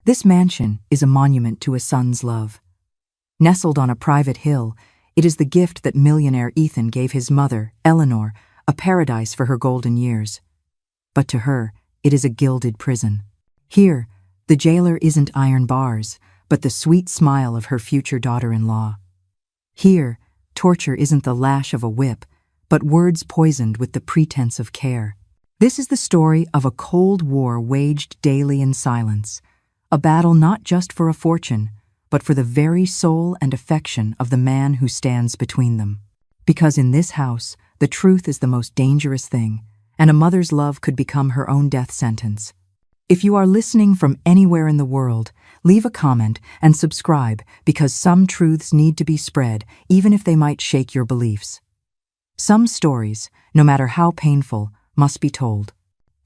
This mansion is a monument to a son's love. Nestled on a private hill, it is the gift that millionaire Ethan gave his mother, Eleanor, a paradise for her golden years. But to her, it is a gilded prison. Here, the jailer isn't iron bars, but the sweet smile of her future daughter-in-law. Here, torture isn't the lash of a whip, but words poisoned with the pretense of care. This is the story of a cold war waged daily in silence, a battle not just for a fortune, but for the very soul and affection of the man who stands between them. Because in this house, the truth is the most dangerous thing, and a mother's love could become her own death sentence. If you are listening from anywhere in the world, leave a comment and subscribe, because some truths need to be spread, even if they might shake your beliefs. Some stories, no matter how painful, must be told.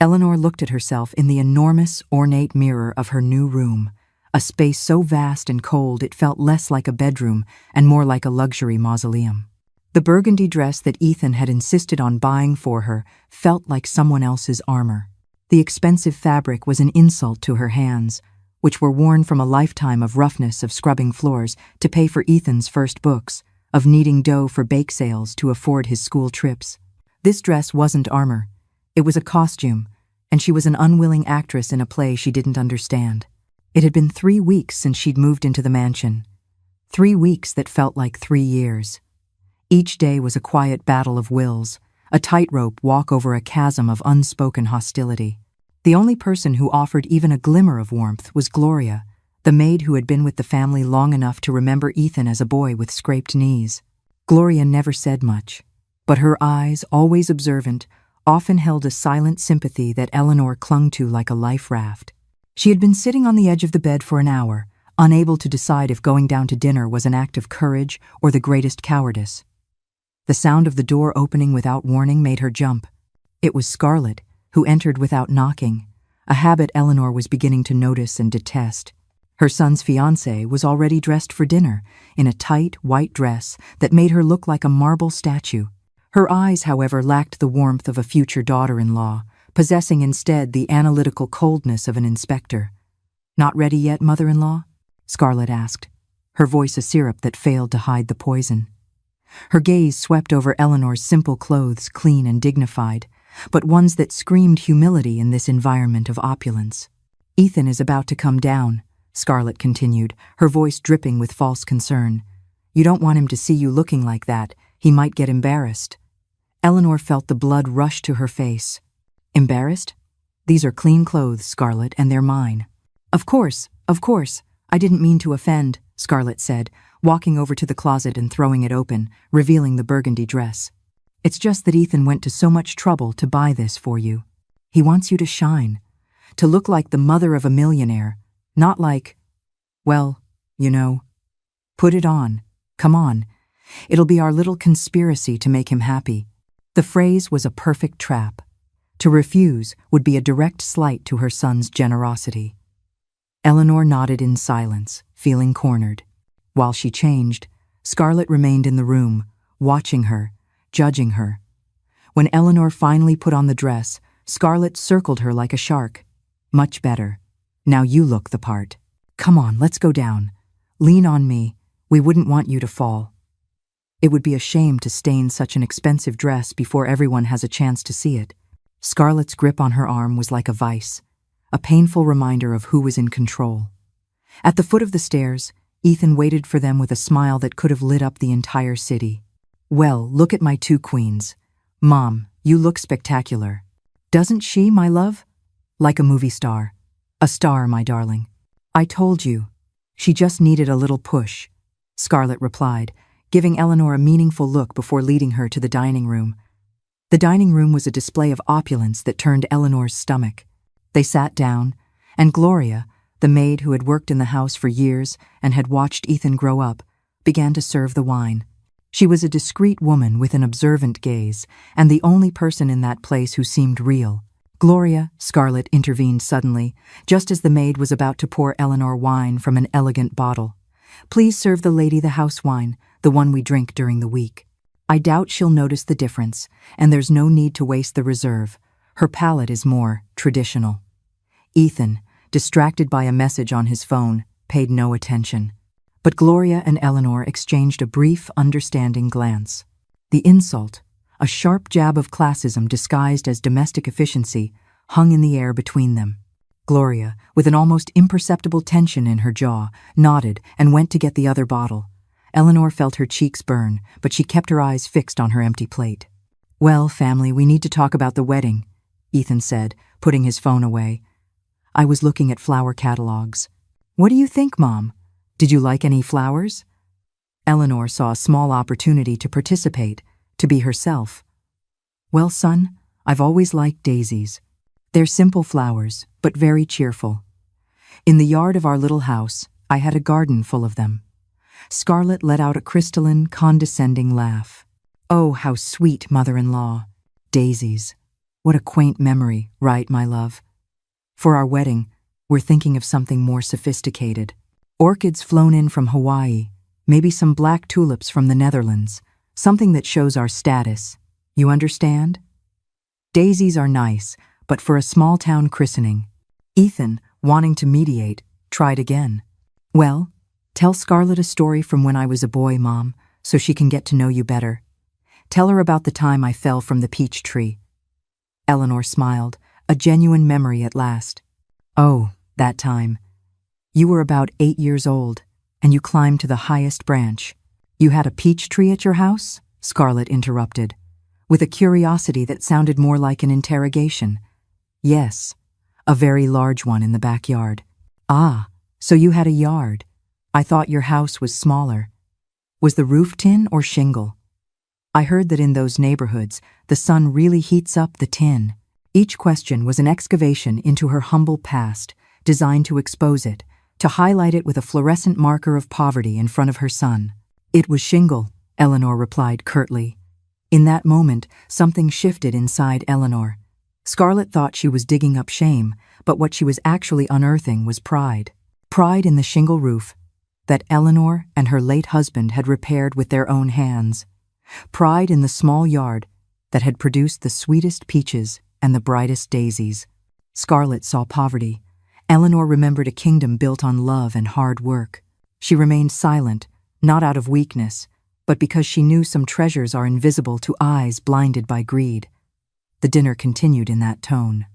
Eleanor looked at herself in the enormous, ornate mirror of her new room, a space so vast and cold it felt less like a bedroom and more like a luxury mausoleum. The burgundy dress that Ethan had insisted on buying for her felt like someone else's armor. The expensive fabric was an insult to her hands, which were worn from a lifetime of roughness of scrubbing floors to pay for Ethan's first books, of kneading dough for bake sales to afford his school trips. This dress wasn't armor. It was a costume, and she was an unwilling actress in a play she didn't understand. It had been 3 weeks since she'd moved into the mansion. 3 weeks that felt like 3 years. Each day was a quiet battle of wills, a tightrope walk over a chasm of unspoken hostility. The only person who offered even a glimmer of warmth was Gloria, the maid who had been with the family long enough to remember Ethan as a boy with scraped knees. Gloria never said much, but her eyes, always observant, often held a silent sympathy that Eleanor clung to like a life raft. She had been sitting on the edge of the bed for an hour, unable to decide if going down to dinner was an act of courage or the greatest cowardice. The sound of the door opening without warning made her jump. It was Scarlett, who entered without knocking, a habit Eleanor was beginning to notice and detest. Her son's fiancé was already dressed for dinner, in a tight, white dress that made her look like a marble statue. Her eyes, however, lacked the warmth of a future daughter-in-law, possessing instead the analytical coldness of an inspector. "Not ready yet, mother-in-law?" Scarlett asked, her voice a syrup that failed to hide the poison. Her gaze swept over Eleanor's simple clothes, clean and dignified, but ones that screamed humility in this environment of opulence. "Ethan is about to come down," Scarlett continued, her voice dripping with false concern. "You don't want him to see you looking like that. He might get embarrassed." Eleanor felt the blood rush to her face. "Embarrassed? These are clean clothes, Scarlett, and they're mine." Of course. I didn't mean to offend," Scarlett said, walking over to the closet and throwing it open, revealing the burgundy dress. "It's just that Ethan went to so much trouble to buy this for you. He wants you to shine, to look like the mother of a millionaire, not like, well, you know. Put it on. Come on. It'll be our little conspiracy to make him happy." The phrase was a perfect trap. To refuse would be a direct slight to her son's generosity. Eleanor nodded in silence, feeling cornered. While she changed, Scarlett remained in the room, watching her, judging her. When Eleanor finally put on the dress, Scarlett circled her like a shark. "Much better. Now you look the part. Come on, let's go down. Lean on me. We wouldn't want you to fall." It would be a shame to stain such an expensive dress before everyone has a chance to see it. Scarlett's grip on her arm was like a vice, a painful reminder of who was in control. At the foot of the stairs, Ethan waited for them with a smile that could have lit up the entire city. "Well, look at my 2 queens. Mom, you look spectacular. Doesn't she, my love? Like a movie star. A star, my darling. I told you. She just needed a little push," Scarlett replied, giving Eleanor a meaningful look before leading her to the dining room. The dining room was a display of opulence that turned Eleanor's stomach. They sat down, and Gloria, the maid who had worked in the house for years and had watched Ethan grow up, began to serve the wine. She was a discreet woman with an observant gaze, and the only person in that place who seemed real. "Gloria," Scarlett intervened suddenly, just as the maid was about to pour Eleanor wine from an elegant bottle. "Please serve the lady the house wine, the one we drink during the week. I doubt she'll notice the difference, and there's no need to waste the reserve. Her palate is more traditional." "Ethan, distracted by a message on his phone, paid no attention. But Gloria and Eleanor exchanged a brief, understanding glance. The insult, a sharp jab of classism disguised as domestic efficiency, hung in the air between them. Gloria, with an almost imperceptible tension in her jaw, nodded and went to get the other bottle. Eleanor felt her cheeks burn, but she kept her eyes fixed on her empty plate. "Well, family, we need to talk about the wedding," Ethan said, putting his phone away. "I was looking at flower catalogs. What do you think, Mom? Did you like any flowers?" Eleanor saw a small opportunity to participate, to be herself. "Well, son, I've always liked daisies. They're simple flowers, but very cheerful. In the yard of our little house, I had a garden full of them." Scarlett let out a crystalline, condescending laugh. "Oh, how sweet, mother-in-law. Daisies. What a quaint memory, right, my love? For our wedding, we're thinking of something more sophisticated. Orchids flown in from Hawaii, maybe some black tulips from the Netherlands, something that shows our status. You understand? Daisies are nice, but for a small-town christening." Ethan, wanting to mediate, tried again. "Well, tell Scarlett a story from when I was a boy, Mom, so she can get to know you better. Tell her about the time I fell from the peach tree." Eleanor smiled, a genuine memory at last. "Oh, that time. You were about 8 years old, and you climbed to the highest branch." "You had a peach tree at your house?" Scarlett interrupted, with a curiosity that sounded more like an interrogation. "Yes, a very large one in the backyard." "Ah, so you had a yard. I thought your house was smaller. Was the roof tin or shingle?" "I heard that in those neighborhoods, the sun really heats up the tin." Each question was an excavation into her humble past, designed to expose it, to highlight it with a fluorescent marker of poverty in front of her son. "It was shingle," Eleanor replied curtly. In that moment, something shifted inside Eleanor. Scarlett thought she was digging up shame, but what she was actually unearthing was pride. Pride in the shingle roof that Eleanor and her late husband had repaired with their own hands. Pride in the small yard that had produced the sweetest peaches and the brightest daisies. Scarlett saw poverty. Eleanor remembered a kingdom built on love and hard work. She remained silent, not out of weakness, but because she knew some treasures are invisible to eyes blinded by greed. The dinner continued in that tone.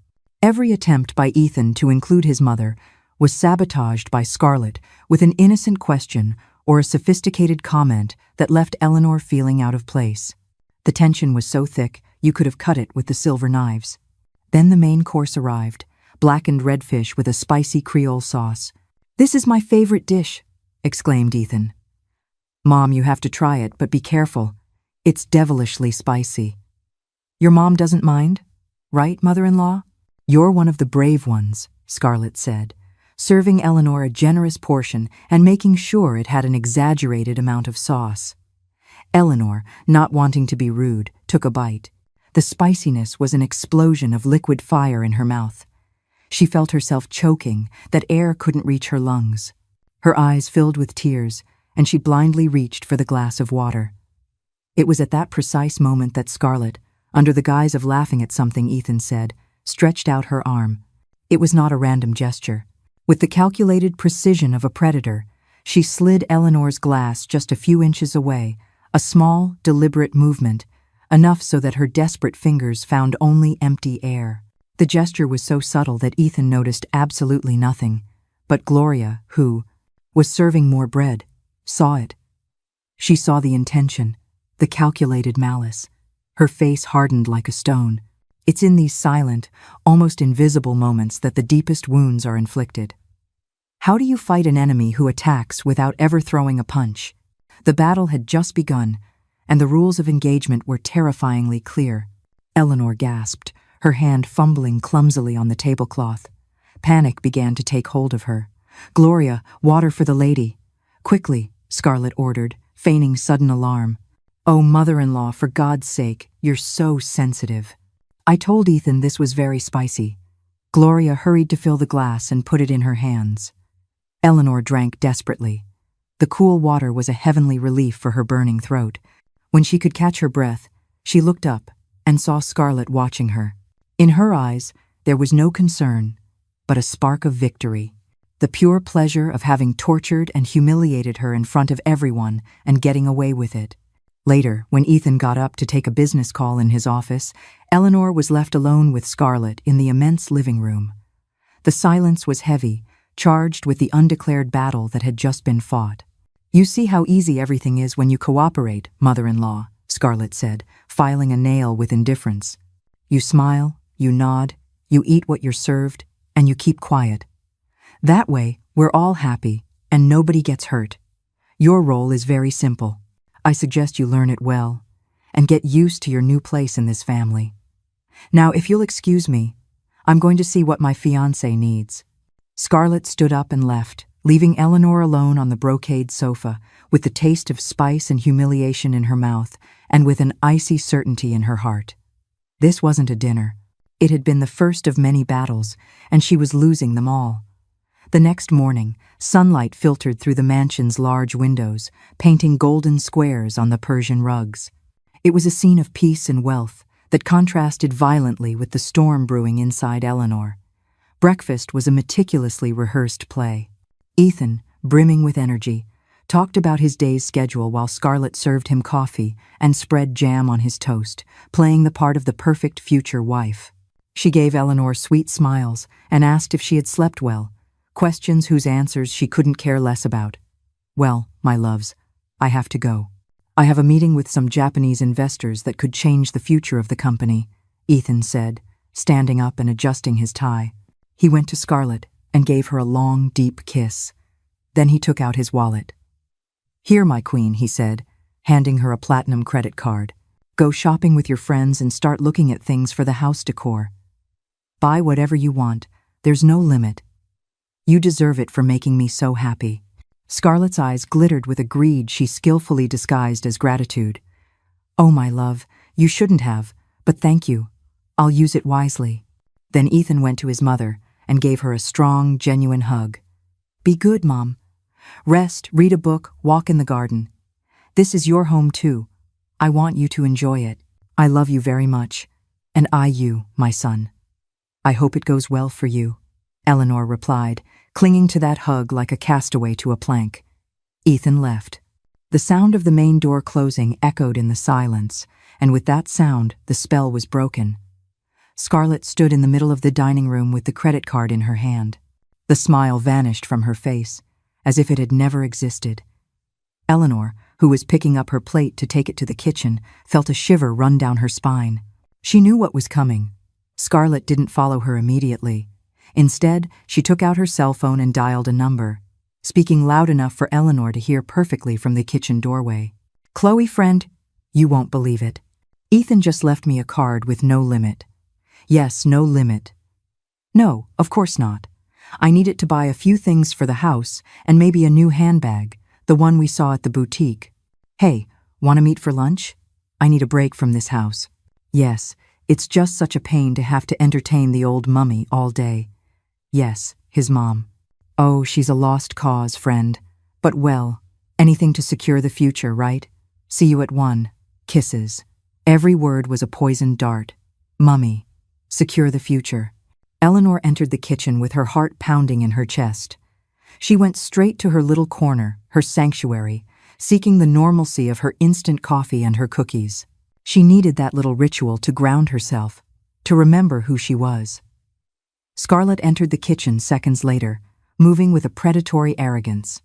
Every attempt by Ethan to include his mother was sabotaged by Scarlett with an innocent question or a sophisticated comment that left Eleanor feeling out of place. The tension was so thick you could have cut it with the silver knives. Then the main course arrived, blackened redfish with a spicy Creole sauce. "This is my favorite dish," exclaimed Ethan. "Mom, you have to try it, but be careful. It's devilishly spicy." "Your mom doesn't mind, right, mother-in-law?" "You're one of the brave ones," Scarlett said, serving Eleanor a generous portion and making sure it had an exaggerated amount of sauce. Eleanor, not wanting to be rude, took a bite. The spiciness was an explosion of liquid fire in her mouth. She felt herself choking, that air couldn't reach her lungs. Her eyes filled with tears, and she blindly reached for the glass of water. It was at that precise moment that Scarlett, under the guise of laughing at something Ethan said, stretched out her arm. It was not a random gesture. With the calculated precision of a predator, she slid Eleanor's glass just a few inches away, a small, deliberate movement, enough so that her desperate fingers found only empty air. The gesture was so subtle that Ethan noticed absolutely nothing, but Gloria, who was serving more bread, saw it. She saw the intention, the calculated malice. Her face hardened like a stone. It's in these silent, almost invisible moments that the deepest wounds are inflicted. How do you fight an enemy who attacks without ever throwing a punch? The battle had just begun, and the rules of engagement were terrifyingly clear. Eleanor gasped, her hand fumbling clumsily on the tablecloth. Panic began to take hold of her. "Gloria, water for the lady." "Quickly," Scarlett ordered, feigning sudden alarm. "Oh, mother-in-law, for God's sake, you're so sensitive." "I told Ethan this was very spicy." Gloria hurried to fill the glass and put it in her hands. Eleanor drank desperately. The cool water was a heavenly relief for her burning throat. When she could catch her breath, she looked up and saw Scarlett watching her. In her eyes, there was no concern, but a spark of victory. The pure pleasure of having tortured and humiliated her in front of everyone and getting away with it. Later, when Ethan got up to take a business call in his office, Eleanor was left alone with Scarlett in the immense living room. The silence was heavy, charged with the undeclared battle that had just been fought. "You see how easy everything is when you cooperate, mother-in-law," Scarlett said, filing a nail with indifference. "You smile, you nod, you eat what you're served, and you keep quiet. That way, we're all happy, and nobody gets hurt. Your role is very simple. I suggest you learn it well, and get used to your new place in this family. Now, if you'll excuse me, I'm going to see what my fiancé needs." Scarlett stood up and left, leaving Eleanor alone on the brocade sofa, with the taste of spice and humiliation in her mouth, and with an icy certainty in her heart. This wasn't a dinner. It had been the first of many battles, and she was losing them all. The next morning, sunlight filtered through the mansion's large windows, painting golden squares on the Persian rugs. It was a scene of peace and wealth that contrasted violently with the storm brewing inside Eleanor. Breakfast was a meticulously rehearsed play. Ethan, brimming with energy, talked about his day's schedule while Scarlett served him coffee and spread jam on his toast, playing the part of the perfect future wife. She gave Eleanor sweet smiles and asked if she had slept well, questions whose answers she couldn't care less about. "Well, my loves, I have to go. I have a meeting with some Japanese investors that could change the future of the company," Ethan said, standing up and adjusting his tie. He went to Scarlett and gave her a long, deep kiss. Then he took out his wallet. "Here, my queen," he said, handing her a platinum credit card. "Go shopping with your friends and start looking at things for the house decor. Buy whatever you want. There's no limit. You deserve it for making me so happy." Scarlett's eyes glittered with a greed she skillfully disguised as gratitude. "Oh, my love, you shouldn't have, but thank you. I'll use it wisely." Then Ethan went to his mother and gave her a strong, genuine hug. "Be good, Mom. Rest, read a book, walk in the garden. This is your home too. I want you to enjoy it. I love you very much, and I you, my son. I hope it goes well for you," Eleanor replied, clinging to that hug like a castaway to a plank. Ethan left. The sound of the main door closing echoed in the silence, and with that sound, the spell was broken. Scarlett stood in the middle of the dining room with the credit card in her hand. The smile vanished from her face, as if it had never existed. Eleanor, who was picking up her plate to take it to the kitchen, felt a shiver run down her spine. She knew what was coming. Scarlett didn't follow her immediately. Instead, she took out her cell phone and dialed a number, speaking loud enough for Eleanor to hear perfectly from the kitchen doorway. "Chloe, friend, you won't believe it. Ethan just left me a card with no limit." "Yes, no limit." "No, of course not. I need it to buy a few things for the house and maybe a new handbag, the one we saw at the boutique. Hey, want to meet for lunch? I need a break from this house." "Yes, it's just such a pain to have to entertain the old mummy all day." "Yes, his mom. Oh, she's a lost cause, friend. But well, anything to secure the future, right? See you at 1. Kisses." Every word was a poisoned dart. Mummy. Secure the future. Eleanor entered the kitchen with her heart pounding in her chest. She went straight to her little corner, her sanctuary, seeking the normalcy of her instant coffee and her cookies. She needed that little ritual to ground herself, to remember who she was. Scarlett entered the kitchen seconds later, moving with a predatory arrogance.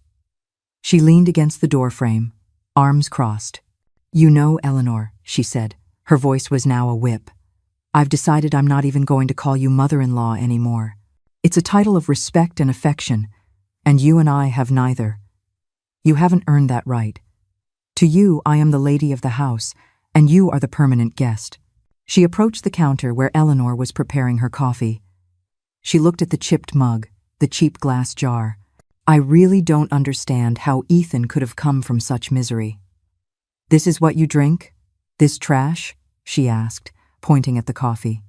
She leaned against the doorframe, arms crossed. "You know, Eleanor," she said. Her voice was now a whip. "I've decided I'm not even going to call you mother-in-law anymore. It's a title of respect and affection, and you and I have neither. You haven't earned that right. To you, I am the lady of the house, and you are the permanent guest." She approached the counter where Eleanor was preparing her coffee. She looked at the chipped mug, the cheap glass jar. "I really don't understand how Ethan could have come from such misery." "This is what you drink? This trash?" she asked, pointing at the coffee.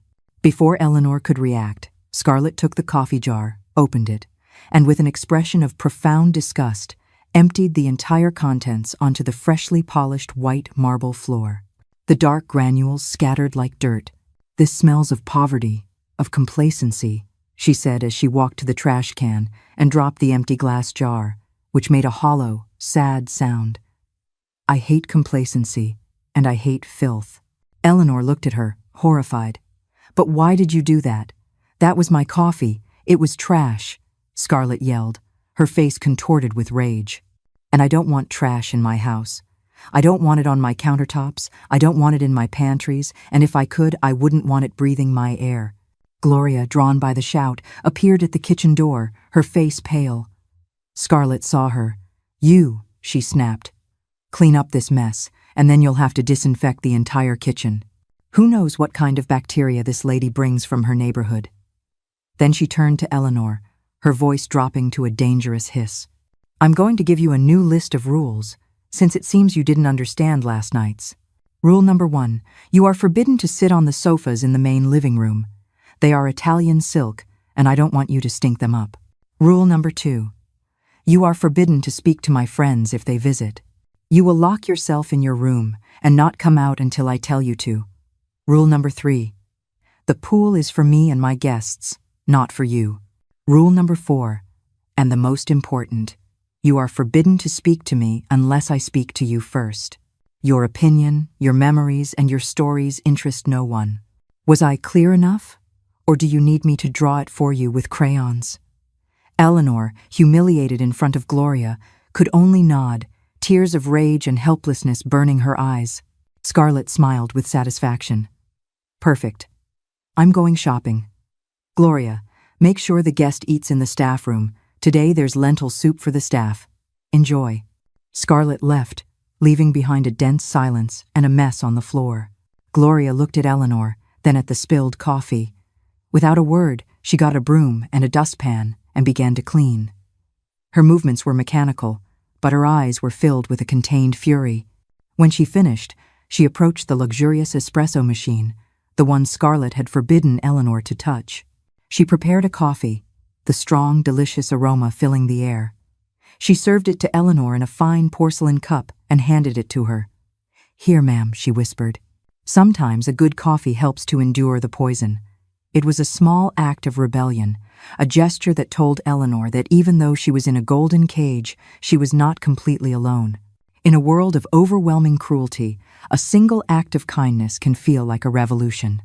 Before Eleanor could react, Scarlett took the coffee jar, opened it, and with an expression of profound disgust, emptied the entire contents onto the freshly polished white marble floor. The dark granules scattered like dirt. "This smells of poverty, of complacency," she said as she walked to the trash can and dropped the empty glass jar, which made a hollow, sad sound. I hate complacency, and I hate filth. Eleanor looked at her, horrified. But why did you do that? That was my coffee. It was trash, Scarlett yelled, her face contorted with rage. And I don't want trash in my house. I don't want it on my countertops, I don't want it in my pantries, and if I could, I wouldn't want it breathing my air. Gloria, drawn by the shout, appeared at the kitchen door, her face pale. Scarlett saw her. You, she snapped. Clean up this mess, and then you'll have to disinfect the entire kitchen. Who knows what kind of bacteria this lady brings from her neighborhood? Then she turned to Eleanor, her voice dropping to a dangerous hiss. I'm going to give you a new list of rules, since it seems you didn't understand last night's. Rule number 1, you are forbidden to sit on the sofas in the main living room. They are Italian silk, and I don't want you to stink them up. Rule number 2, you are forbidden to speak to my friends if they visit. You will lock yourself in your room and not come out until I tell you to. Rule number 3, the pool is for me and my guests, not for you. Rule number 4, and the most important, you are forbidden to speak to me unless I speak to you first. Your opinion, your memories, and your stories interest no one. Was I clear enough? Or do you need me to draw it for you with crayons? Eleanor, humiliated in front of Gloria, could only nod, tears of rage and helplessness burning her eyes. Scarlett smiled with satisfaction. Perfect. I'm going shopping. Gloria, make sure the guest eats in the staff room. Today there's lentil soup for the staff. Enjoy. Scarlett left, leaving behind a dense silence and a mess on the floor. Gloria looked at Eleanor, then at the spilled coffee. Without a word, she got a broom and a dustpan and began to clean. Her movements were mechanical, but her eyes were filled with a contained fury. When she finished, she approached the luxurious espresso machine, the one Scarlett had forbidden Eleanor to touch. She prepared a coffee, the strong, delicious aroma filling the air. She served it to Eleanor in a fine porcelain cup and handed it to her. Here, ma'am, she whispered. Sometimes a good coffee helps to endure the poison. It was a small act of rebellion, a gesture that told Eleanor that even though she was in a golden cage, she was not completely alone. In a world of overwhelming cruelty, a single act of kindness can feel like a revolution.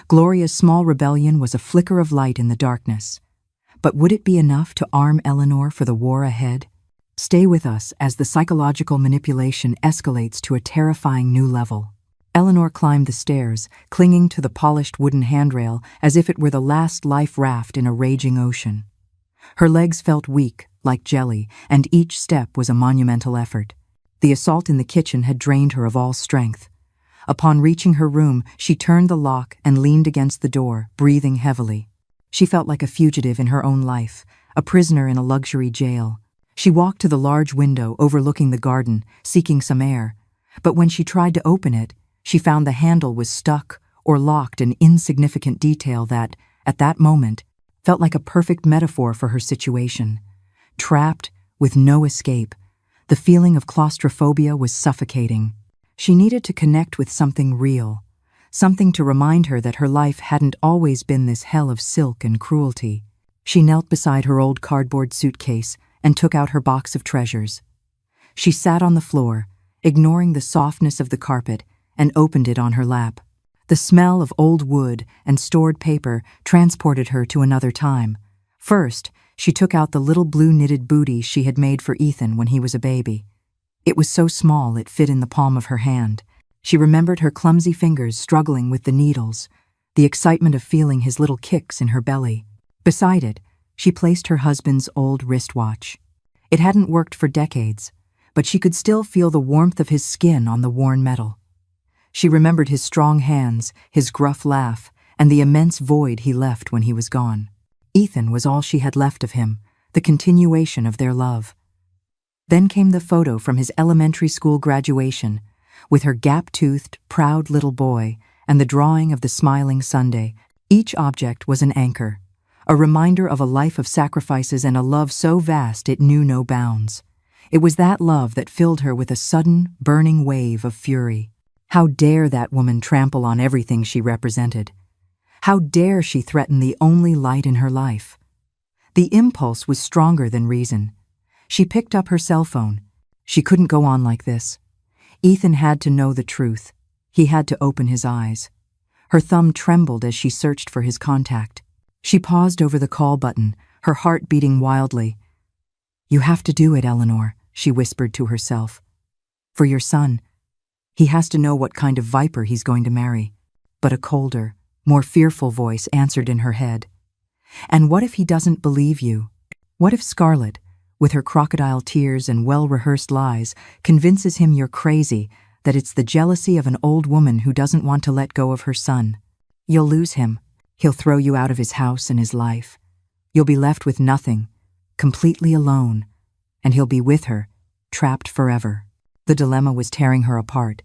Gloria's small rebellion was a flicker of light in the darkness. But would it be enough to arm Eleanor for the war ahead? Stay with us as the psychological manipulation escalates to a terrifying new level. Eleanor climbed the stairs, clinging to the polished wooden handrail as if it were the last life raft in a raging ocean. Her legs felt weak, like jelly, and each step was a monumental effort. The assault in the kitchen had drained her of all strength. Upon reaching her room, she turned the lock and leaned against the door, breathing heavily. She felt like a fugitive in her own life, a prisoner in a luxury jail. She walked to the large window overlooking the garden, seeking some air. But when she tried to open it, she found the handle was stuck or locked, an insignificant detail that, at that moment, felt like a perfect metaphor for her situation. Trapped, with no escape, the feeling of claustrophobia was suffocating. She needed to connect with something real, something to remind her that her life hadn't always been this hell of silk and cruelty. She knelt beside her old cardboard suitcase and took out her box of treasures. She sat on the floor, ignoring the softness of the carpet, and opened it on her lap. The smell of old wood and stored paper transported her to another time. First, she took out the little blue knitted bootie she had made for Ethan when he was a baby. It was so small it fit in the palm of her hand. She remembered her clumsy fingers struggling with the needles, the excitement of feeling his little kicks in her belly. Beside it, she placed her husband's old wristwatch. It hadn't worked for decades, but she could still feel the warmth of his skin on the worn metal. She remembered his strong hands, his gruff laugh, and the immense void he left when he was gone. Ethan was all she had left of him, the continuation of their love. Then came the photo from his elementary school graduation, with her gap-toothed, proud little boy, and the drawing of the smiling Sunday. Each object was an anchor, a reminder of a life of sacrifices and a love so vast it knew no bounds. It was that love that filled her with a sudden, burning wave of fury. How dare that woman trample on everything she represented? How dare she threaten the only light in her life? The impulse was stronger than reason. She picked up her cell phone. She couldn't go on like this. Ethan had to know the truth. He had to open his eyes. Her thumb trembled as she searched for his contact. She paused over the call button, her heart beating wildly. "You have to do it, Eleanor," she whispered to herself. "For your son. He has to know what kind of viper he's going to marry." But a colder, more fearful voice answered in her head. "And what if he doesn't believe you? What if Scarlett, with her crocodile tears and well-rehearsed lies, convinces him you're crazy, that it's the jealousy of an old woman who doesn't want to let go of her son? You'll lose him. He'll throw you out of his house and his life. You'll be left with nothing, completely alone, and he'll be with her, trapped forever." The dilemma was tearing her apart.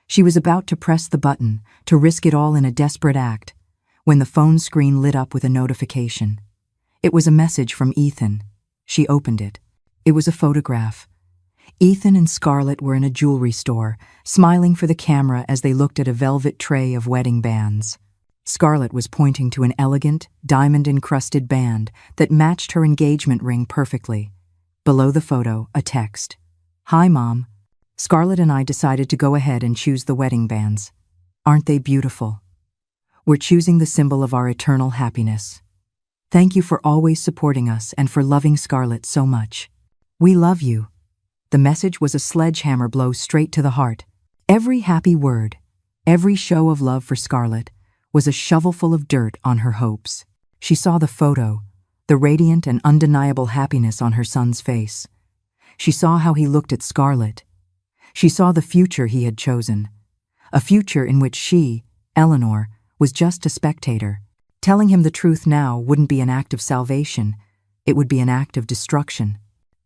She was about to press the button, to risk it all in a desperate act, when the phone screen lit up with a notification. It was a message from Ethan. She opened it. It was a photograph. Ethan and Scarlett were in a jewelry store, smiling for the camera as they looked at a velvet tray of wedding bands. Scarlett was pointing to an elegant, diamond-encrusted band that matched her engagement ring perfectly. Below the photo, a text. "Hi, Mom. Scarlett and I decided to go ahead and choose the wedding bands. Aren't they beautiful? We're choosing the symbol of our eternal happiness. Thank you for always supporting us and for loving Scarlett so much. We love you." The message was a sledgehammer blow straight to the heart. Every happy word, every show of love for Scarlett, was a shovelful of dirt on her hopes. She saw the photo, the radiant and undeniable happiness on her son's face. She saw how he looked at Scarlett. She saw the future he had chosen, a future in which she, Eleanor, was just a spectator. Telling him the truth now wouldn't be an act of salvation, it would be an act of destruction.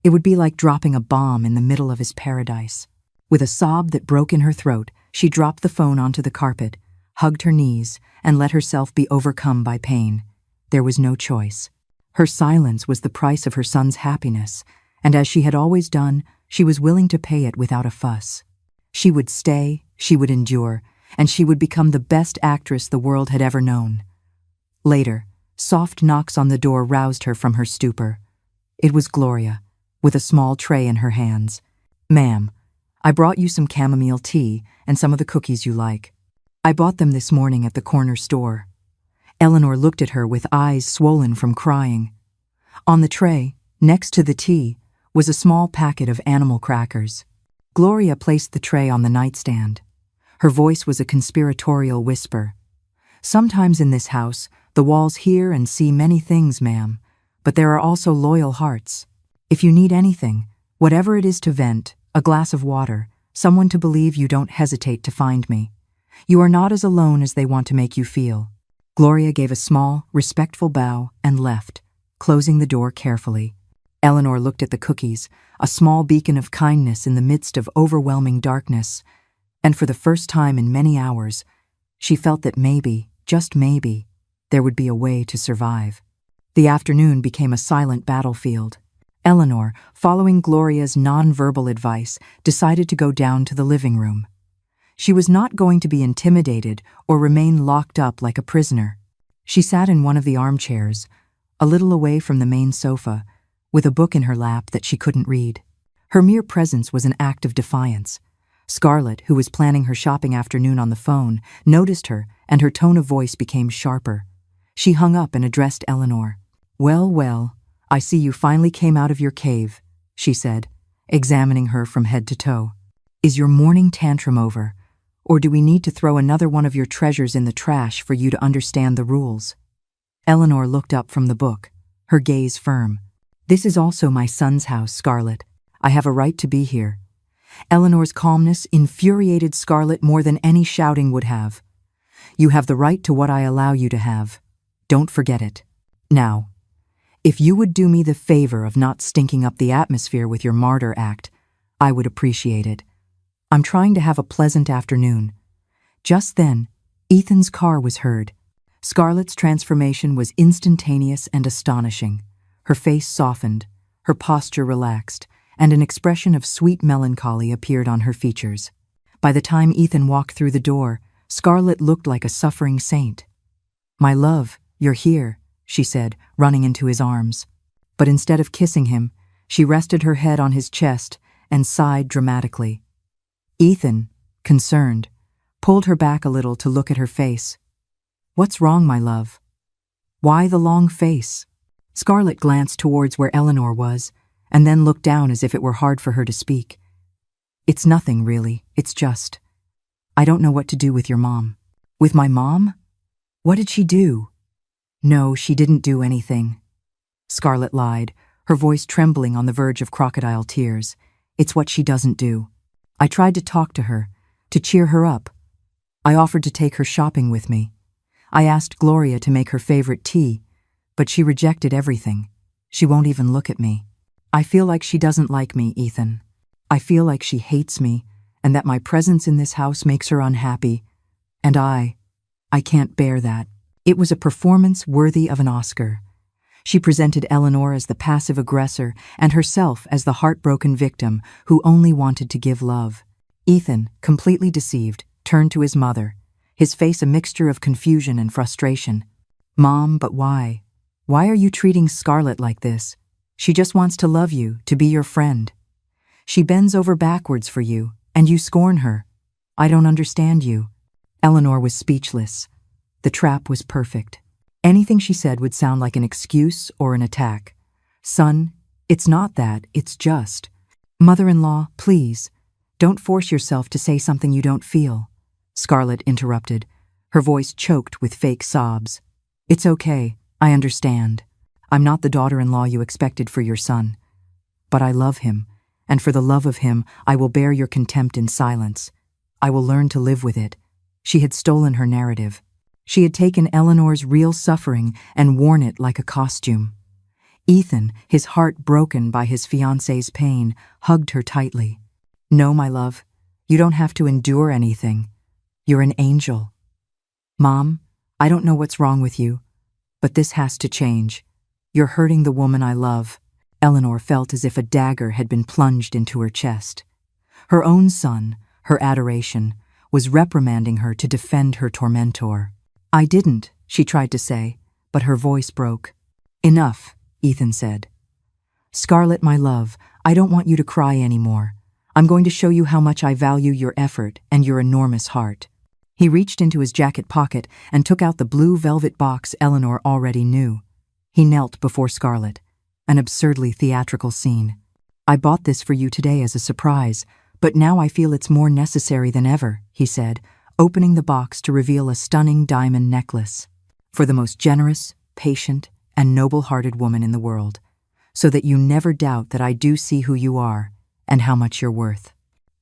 It would be like dropping a bomb in the middle of his paradise. With a sob that broke in her throat, she dropped the phone onto the carpet, hugged her knees, and let herself be overcome by pain. There was no choice. Her silence was the price of her son's happiness, and as she had always done, she was willing to pay it without a fuss. She would stay, she would endure, and she would become the best actress the world had ever known. Later, soft knocks on the door roused her from her stupor. It was Gloria, with a small tray in her hands. "Ma'am, I brought you some chamomile tea and some of the cookies you like. I bought them this morning at the corner store." Eleanor looked at her with eyes swollen from crying. On the tray, next to the tea, was a small packet of animal crackers. Gloria placed the tray on the nightstand. Her voice was a conspiratorial whisper. "Sometimes in this house, the walls hear and see many things, ma'am, but there are also loyal hearts. If you need anything, whatever it is to vent, a glass of water, someone to believe you, don't hesitate to find me. You are not as alone as they want to make you feel." Gloria gave a small, respectful bow and left, closing the door carefully. Eleanor looked at the cookies, a small beacon of kindness in the midst of overwhelming darkness, and for the first time in many hours, she felt that maybe, just maybe, there would be a way to survive. The afternoon became a silent battlefield. Eleanor, following Gloria's nonverbal advice, decided to go down to the living room. She was not going to be intimidated or remain locked up like a prisoner. She sat in one of the armchairs, a little away from the main sofa, with a book in her lap that she couldn't read. Her mere presence was an act of defiance. Scarlett, who was planning her shopping afternoon on the phone, noticed her, and her tone of voice became sharper. She hung up and addressed Eleanor. "Well, well, I see you finally came out of your cave," she said, examining her from head to toe. "Is your morning tantrum over, or do we need to throw another one of your treasures in the trash for you to understand the rules?" Eleanor looked up from the book, her gaze firm. "This is also my son's house, Scarlett. I have a right to be here." Eleanor's calmness infuriated Scarlett more than any shouting would have. "You have the right to what I allow you to have. Don't forget it. Now, if you would do me the favor of not stinking up the atmosphere with your martyr act, I would appreciate it. I'm trying to have a pleasant afternoon." Just then, Ethan's car was heard. Scarlett's transformation was instantaneous and astonishing. Her face softened, her posture relaxed, and an expression of sweet melancholy appeared on her features. By the time Ethan walked through the door, Scarlett looked like a suffering saint. "My love, you're here," she said, running into his arms. But instead of kissing him, she rested her head on his chest and sighed dramatically. Ethan, concerned, pulled her back a little to look at her face. "What's wrong, my love? Why the long face?" Scarlett glanced towards where Eleanor was, and then looked down as if it were hard for her to speak. "It's nothing, really. It's just, I don't know what to do with your mom." "With my mom? What did she do?" "No, she didn't do anything." Scarlett lied, her voice trembling on the verge of crocodile tears. "It's what she doesn't do. I tried to talk to her, to cheer her up. I offered to take her shopping with me. I asked Gloria to make her favorite tea, but she rejected everything. She won't even look at me. I feel like she doesn't like me, Ethan. I feel like she hates me, and that my presence in this house makes her unhappy. And I can't bear that." It was a performance worthy of an Oscar. She presented Eleanor as the passive aggressor and herself as the heartbroken victim who only wanted to give love. Ethan, completely deceived, turned to his mother, his face a mixture of confusion and frustration. "Mom, but why? Why are you treating Scarlett like this? She just wants to love you, to be your friend. She bends over backwards for you, and you scorn her. I don't understand you." Eleanor was speechless. The trap was perfect. Anything she said would sound like an excuse or an attack. "Son, it's not that, it's just." "Mother-in-law, please, don't force yourself to say something you don't feel," Scarlett interrupted, her voice choked with fake sobs. "It's okay, I understand. I'm not the daughter-in-law you expected for your son. But I love him, and for the love of him, I will bear your contempt in silence. I will learn to live with it." She had stolen her narrative. She had taken Eleanor's real suffering and worn it like a costume. Ethan, his heart broken by his fiancé's pain, hugged her tightly. "No, my love, you don't have to endure anything. You're an angel." "Mom, I don't know what's wrong with you, but this has to change. You're hurting the woman I love." Eleanor felt as if a dagger had been plunged into her chest. Her own son, her adoration, was reprimanding her to defend her tormentor. "I didn't," she tried to say, but her voice broke. "Enough," Ethan said. "Scarlett, my love, I don't want you to cry anymore. I'm going to show you how much I value your effort and your enormous heart." He reached into his jacket pocket and took out the blue velvet box Eleanor already knew. He knelt before Scarlett, an absurdly theatrical scene. "I bought this for you today as a surprise, but now I feel it's more necessary than ever," he said, opening the box to reveal a stunning diamond necklace. "For the most generous, patient, and noble-hearted woman in the world, so that you never doubt that I do see who you are and how much you're worth."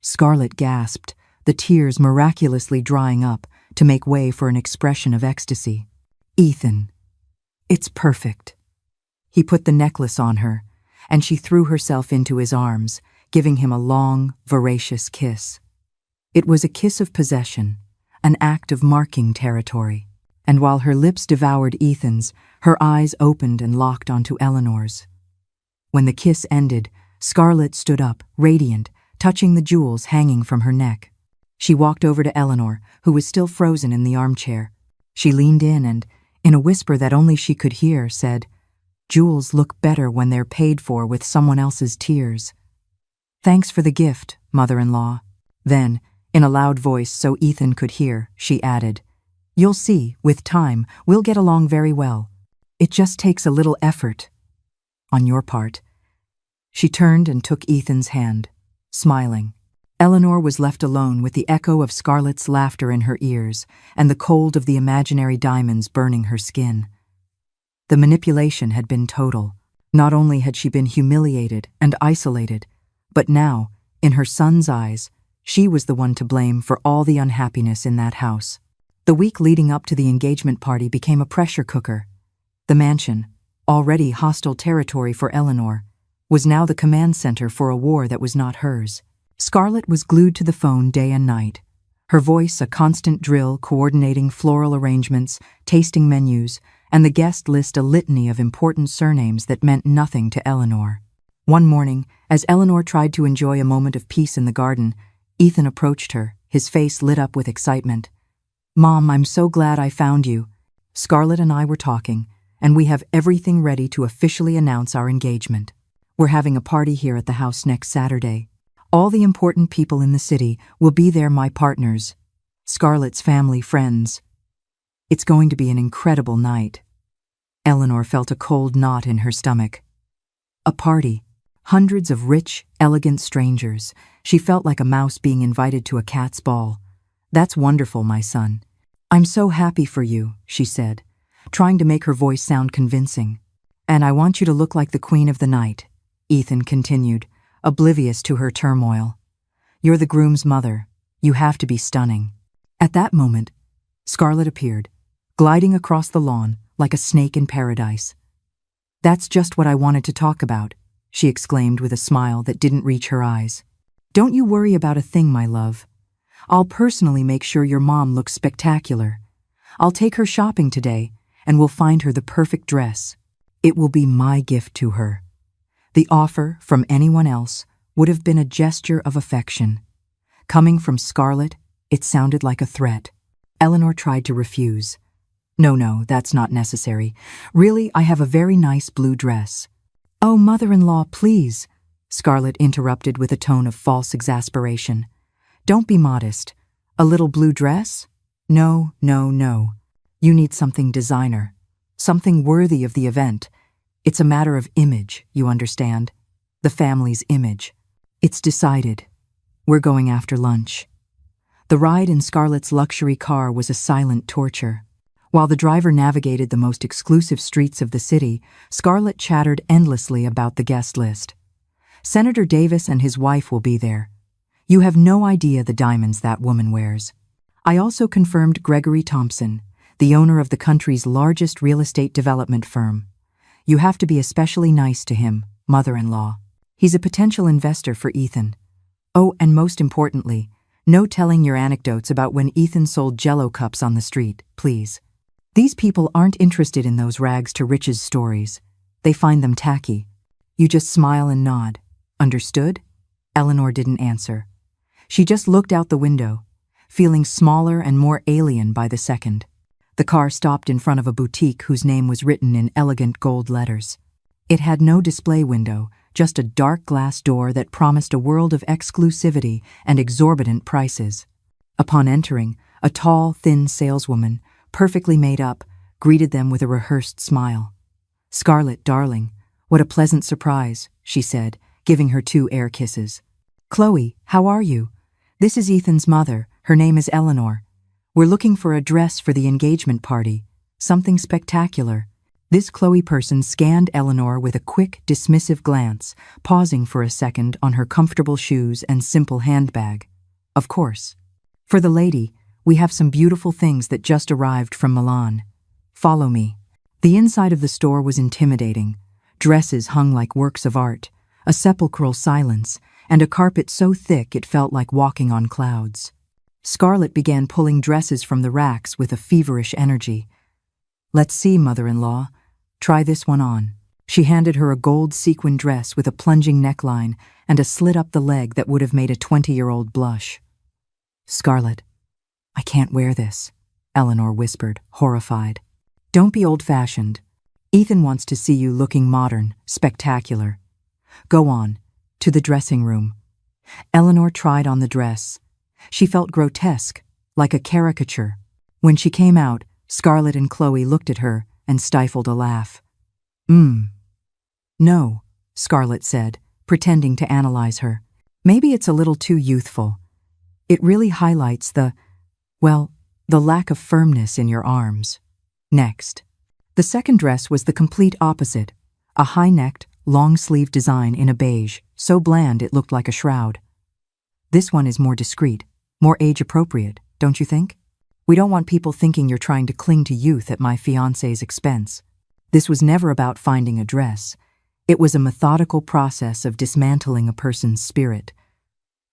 Scarlett gasped, the tears miraculously drying up to make way for an expression of ecstasy. "Ethan, it's perfect." He put the necklace on her, and she threw herself into his arms, giving him a long, voracious kiss. It was a kiss of possession, an act of marking territory, and while her lips devoured Ethan's, her eyes opened and locked onto Eleanor's. When the kiss ended, Scarlett stood up, radiant, touching the jewels hanging from her neck. She walked over to Eleanor, who was still frozen in the armchair. She leaned in and, in a whisper that only she could hear, said, "Jewels look better when they're paid for with someone else's tears." "Thanks for the gift, mother-in-law." Then, in a loud voice so Ethan could hear, she added, "You'll see, with time, we'll get along very well. It just takes a little effort on your part." She turned and took Ethan's hand, smiling. Eleanor was left alone with the echo of Scarlett's laughter in her ears and the cold of the imaginary diamonds burning her skin. The manipulation had been total. Not only had she been humiliated and isolated, but now, in her son's eyes, she was the one to blame for all the unhappiness in that house. The week leading up to the engagement party became a pressure cooker. The mansion, already hostile territory for Eleanor, was now the command center for a war that was not hers. Scarlett was glued to the phone day and night, her voice a constant drill coordinating floral arrangements, tasting menus, and the guest list a litany of important surnames that meant nothing to Eleanor. One morning, as Eleanor tried to enjoy a moment of peace in the garden, Ethan approached her, his face lit up with excitement. "Mom, I'm so glad I found you. Scarlett and I were talking, and we have everything ready to officially announce our engagement. We're having a party here at the house next Saturday. All the important people in the city will be there, my partners, Scarlett's family, friends. It's going to be an incredible night. Eleanor felt a cold knot in her stomach. A party. Hundreds of rich, elegant strangers. She felt like a mouse being invited to a cat's ball. That's wonderful, my son. I'm so happy for you, she said, trying to make her voice sound convincing. And I want you to look like the queen of the night, Ethan continued, oblivious to her turmoil. You're the groom's mother. You have to be stunning. At that moment, Scarlett appeared, gliding across the lawn like a snake in paradise. That's just what I wanted to talk about, she exclaimed with a smile that didn't reach her eyes. Don't you worry about a thing, my love. I'll personally make sure your mom looks spectacular. I'll take her shopping today, and we'll find her the perfect dress. It will be my gift to her. The offer from anyone else would have been a gesture of affection. Coming from Scarlett, it sounded like a threat. Eleanor tried to refuse. No, that's not necessary. Really, I have a very nice blue dress. Oh, mother-in-law, please, Scarlett interrupted with a tone of false exasperation. Don't be modest. A little blue dress? No. You need something designer. Something worthy of the event. It's a matter of image, you understand. The family's image. It's decided. We're going after lunch. The ride in Scarlett's luxury car was a silent torture. While the driver navigated the most exclusive streets of the city, Scarlett chattered endlessly about the guest list. Senator Davis and his wife will be there. You have no idea the diamonds that woman wears. I also confirmed Gregory Thompson, the owner of the country's largest real estate development firm. You have to be especially nice to him, mother-in-law. He's a potential investor for Ethan. Oh, and most importantly, no telling your anecdotes about when Ethan sold Jell-O cups on the street, please. These people aren't interested in those rags to riches stories. They find them tacky. You just smile and nod. Understood? Eleanor didn't answer. She just looked out the window, feeling smaller and more alien by the second. The car stopped in front of a boutique whose name was written in elegant gold letters. It had no display window, just a dark glass door that promised a world of exclusivity and exorbitant prices. Upon entering, a tall, thin saleswoman, perfectly made up, greeted them with a rehearsed smile. Scarlett, darling, what a pleasant surprise, she said, giving her 2 air kisses. Chloe, how are you? This is Ethan's mother. Her name is Eleanor. We're looking for a dress for the engagement party. Something spectacular. This Chloe person scanned Eleanor with a quick, dismissive glance, pausing for a second on her comfortable shoes and simple handbag. Of course. For the lady, we have some beautiful things that just arrived from Milan. Follow me. The inside of the store was intimidating. Dresses hung like works of art, a sepulchral silence, and a carpet so thick it felt like walking on clouds. Scarlett began pulling dresses from the racks with a feverish energy. Let's see, mother-in-law. Try this one on. She handed her a gold sequin dress with a plunging neckline and a slit up the leg that would have made a 20-year-old blush. Scarlett, I can't wear this, Eleanor whispered, horrified. Don't be old-fashioned. Ethan wants to see you looking modern, spectacular. Go on, to the dressing room. Eleanor tried on the dress. She felt grotesque, like a caricature. When she came out, Scarlett and Chloe looked at her and stifled a laugh. No, Scarlett said, pretending to analyze her. Maybe it's a little too youthful. It really highlights the lack of firmness in your arms. Next. The second dress was the complete opposite, a high-necked, long-sleeved design in a beige, so bland it looked like a shroud. This one is more discreet, more age-appropriate, don't you think? We don't want people thinking you're trying to cling to youth at my fiancé's expense. This was never about finding a dress. It was a methodical process of dismantling a person's spirit.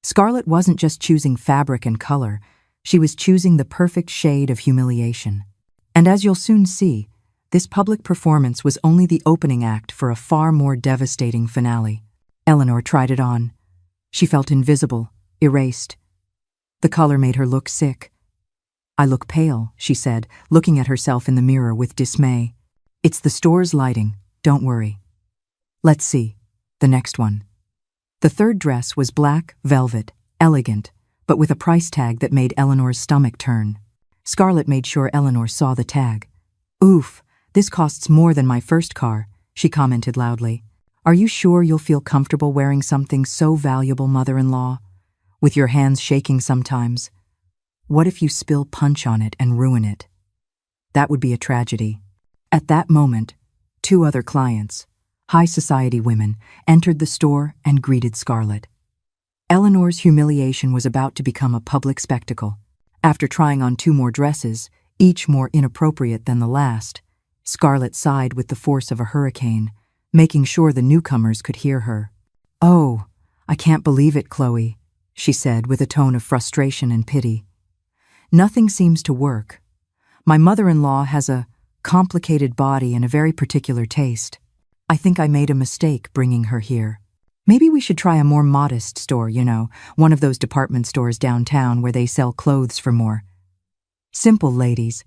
Scarlett wasn't just choosing fabric and color, she was choosing the perfect shade of humiliation. And as you'll soon see, this public performance was only the opening act for a far more devastating finale. Eleanor tried it on. She felt invisible, erased. The color made her look sick. I look pale, she said, looking at herself in the mirror with dismay. It's the store's lighting, don't worry. Let's see. The next one. The third dress was black, velvet, elegant, but with a price tag that made Eleanor's stomach turn. Scarlett made sure Eleanor saw the tag. Oof, this costs more than my first car, she commented loudly. Are you sure you'll feel comfortable wearing something so valuable, mother-in-law? With your hands shaking sometimes. What if you spill punch on it and ruin it? That would be a tragedy. At that moment, 2 other clients, high society women, entered the store and greeted Scarlett. Eleanor's humiliation was about to become a public spectacle. After trying on 2 more dresses, each more inappropriate than the last, Scarlett sighed with the force of a hurricane, making sure the newcomers could hear her. Oh, I can't believe it, Chloe, she said with a tone of frustration and pity. Nothing seems to work. My mother-in-law has a complicated body and a very particular taste. I think I made a mistake bringing her here. Maybe we should try a more modest store, one of those department stores downtown where they sell clothes for more. Simple, ladies.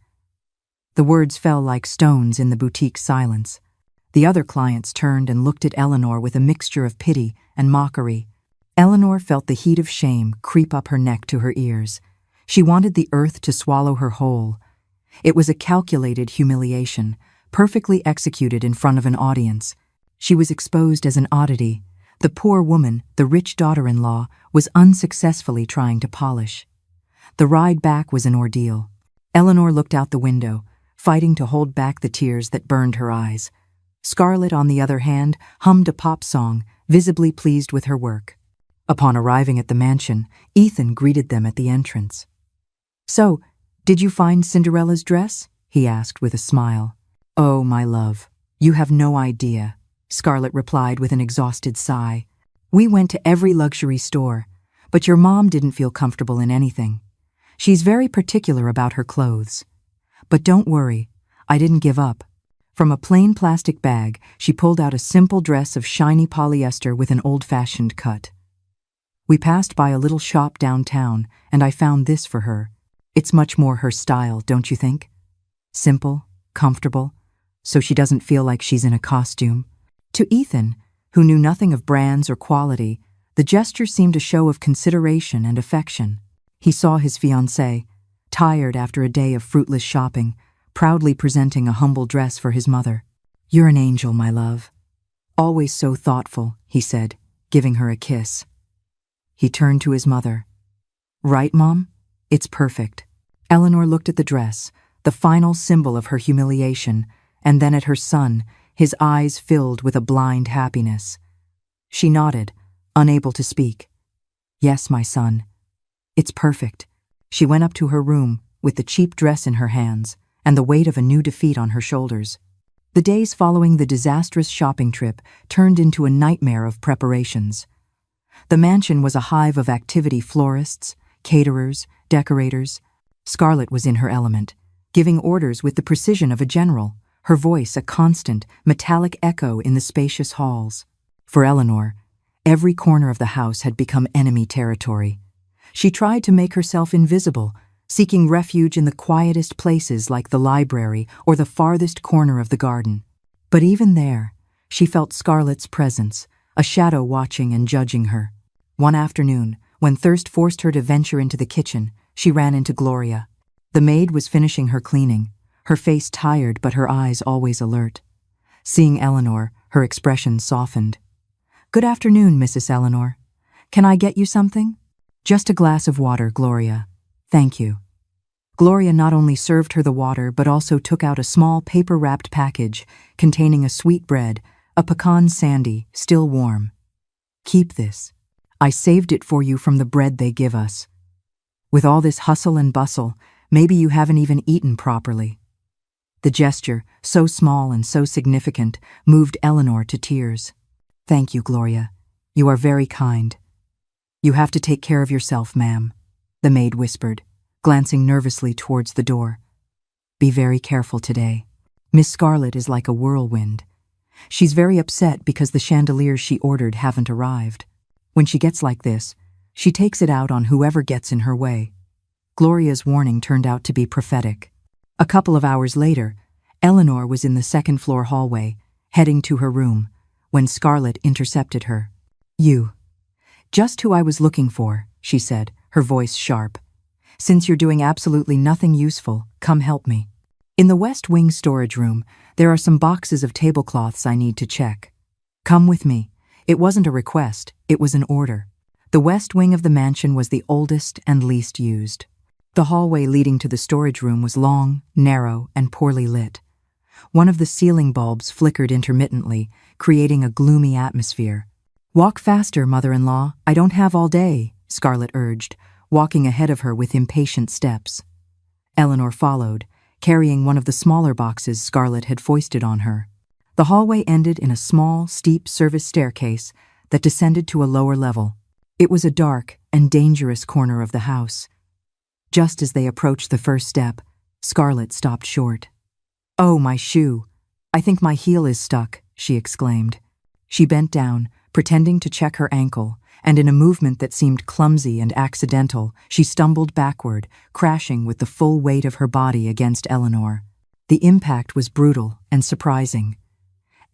The words fell like stones in the boutique's silence. The other clients turned and looked at Eleanor with a mixture of pity and mockery. Eleanor felt the heat of shame creep up her neck to her ears. She wanted the earth to swallow her whole. It was a calculated humiliation, perfectly executed in front of an audience. She was exposed as an oddity. The poor woman, the rich daughter-in-law, was unsuccessfully trying to polish. The ride back was an ordeal. Eleanor looked out the window, fighting to hold back the tears that burned her eyes. Scarlett, on the other hand, hummed a pop song, visibly pleased with her work. Upon arriving at the mansion, Ethan greeted them at the entrance. So, did you find Cinderella's dress? He asked with a smile. Oh, my love, you have no idea, Scarlett replied with an exhausted sigh. We went to every luxury store, but your mom didn't feel comfortable in anything. She's very particular about her clothes. But don't worry, I didn't give up. From a plain plastic bag, she pulled out a simple dress of shiny polyester with an old-fashioned cut. We passed by a little shop downtown, and I found this for her. It's much more her style, don't you think? Simple, comfortable, so she doesn't feel like she's in a costume. To Ethan, who knew nothing of brands or quality, the gesture seemed a show of consideration and affection. He saw his fiancée, tired after a day of fruitless shopping, proudly presenting a humble dress for his mother. You're an angel, my love. Always so thoughtful, he said, giving her a kiss. He turned to his mother. Right, Mom? It's perfect. Eleanor looked at the dress, the final symbol of her humiliation, and then at her son, his eyes filled with a blind happiness. She nodded, unable to speak. Yes, my son. It's perfect. She went up to her room, with the cheap dress in her hands, and the weight of a new defeat on her shoulders. The days following the disastrous shopping trip turned into a nightmare of preparations. The mansion was a hive of activity: florists, caterers, decorators. Scarlett was in her element, giving orders with the precision of a general, her voice a constant, metallic echo in the spacious halls. For Eleanor, every corner of the house had become enemy territory. She tried to make herself invisible, seeking refuge in the quietest places like the library or the farthest corner of the garden. But even there, she felt Scarlett's presence, a shadow watching and judging her. One afternoon, when thirst forced her to venture into the kitchen, she ran into Gloria. The maid was finishing her cleaning, her face tired but her eyes always alert. Seeing Eleanor, her expression softened. Good afternoon, Mrs. Eleanor. Can I get you something? Just a glass of water, Gloria. Thank you. Gloria not only served her the water but also took out a small paper-wrapped package containing a sweetbread, a pecan sandy, still warm. Keep this. I saved it for you from the bread they give us. With all this hustle and bustle, maybe you haven't even eaten properly. The gesture, so small and so significant, moved Eleanor to tears. Thank you, Gloria. You are very kind. You have to take care of yourself, ma'am, the maid whispered, glancing nervously towards the door. Be very careful today. Miss Scarlett is like a whirlwind. She's very upset because the chandeliers she ordered haven't arrived. When she gets like this, she takes it out on whoever gets in her way. Gloria's warning turned out to be prophetic. A couple of hours later, Eleanor was in the second-floor hallway, heading to her room, when Scarlett intercepted her. "You. Just who I was looking for," she said, her voice sharp. "Since you're doing absolutely nothing useful, come help me. In the West Wing storage room, there are some boxes of tablecloths I need to check. Come with me." It wasn't a request, it was an order. The West Wing of the mansion was the oldest and least used. The hallway leading to the storage room was long, narrow, and poorly lit. One of the ceiling bulbs flickered intermittently, creating a gloomy atmosphere. "Walk faster, mother-in-law, I don't have all day," Scarlett urged, walking ahead of her with impatient steps. Eleanor followed, carrying one of the smaller boxes Scarlett had foisted on her. The hallway ended in a small, steep service staircase that descended to a lower level. It was a dark and dangerous corner of the house. Just as they approached the first step, Scarlett stopped short. "Oh, my shoe! I think my heel is stuck," she exclaimed. She bent down, pretending to check her ankle, and in a movement that seemed clumsy and accidental, she stumbled backward, crashing with the full weight of her body against Eleanor. The impact was brutal and surprising.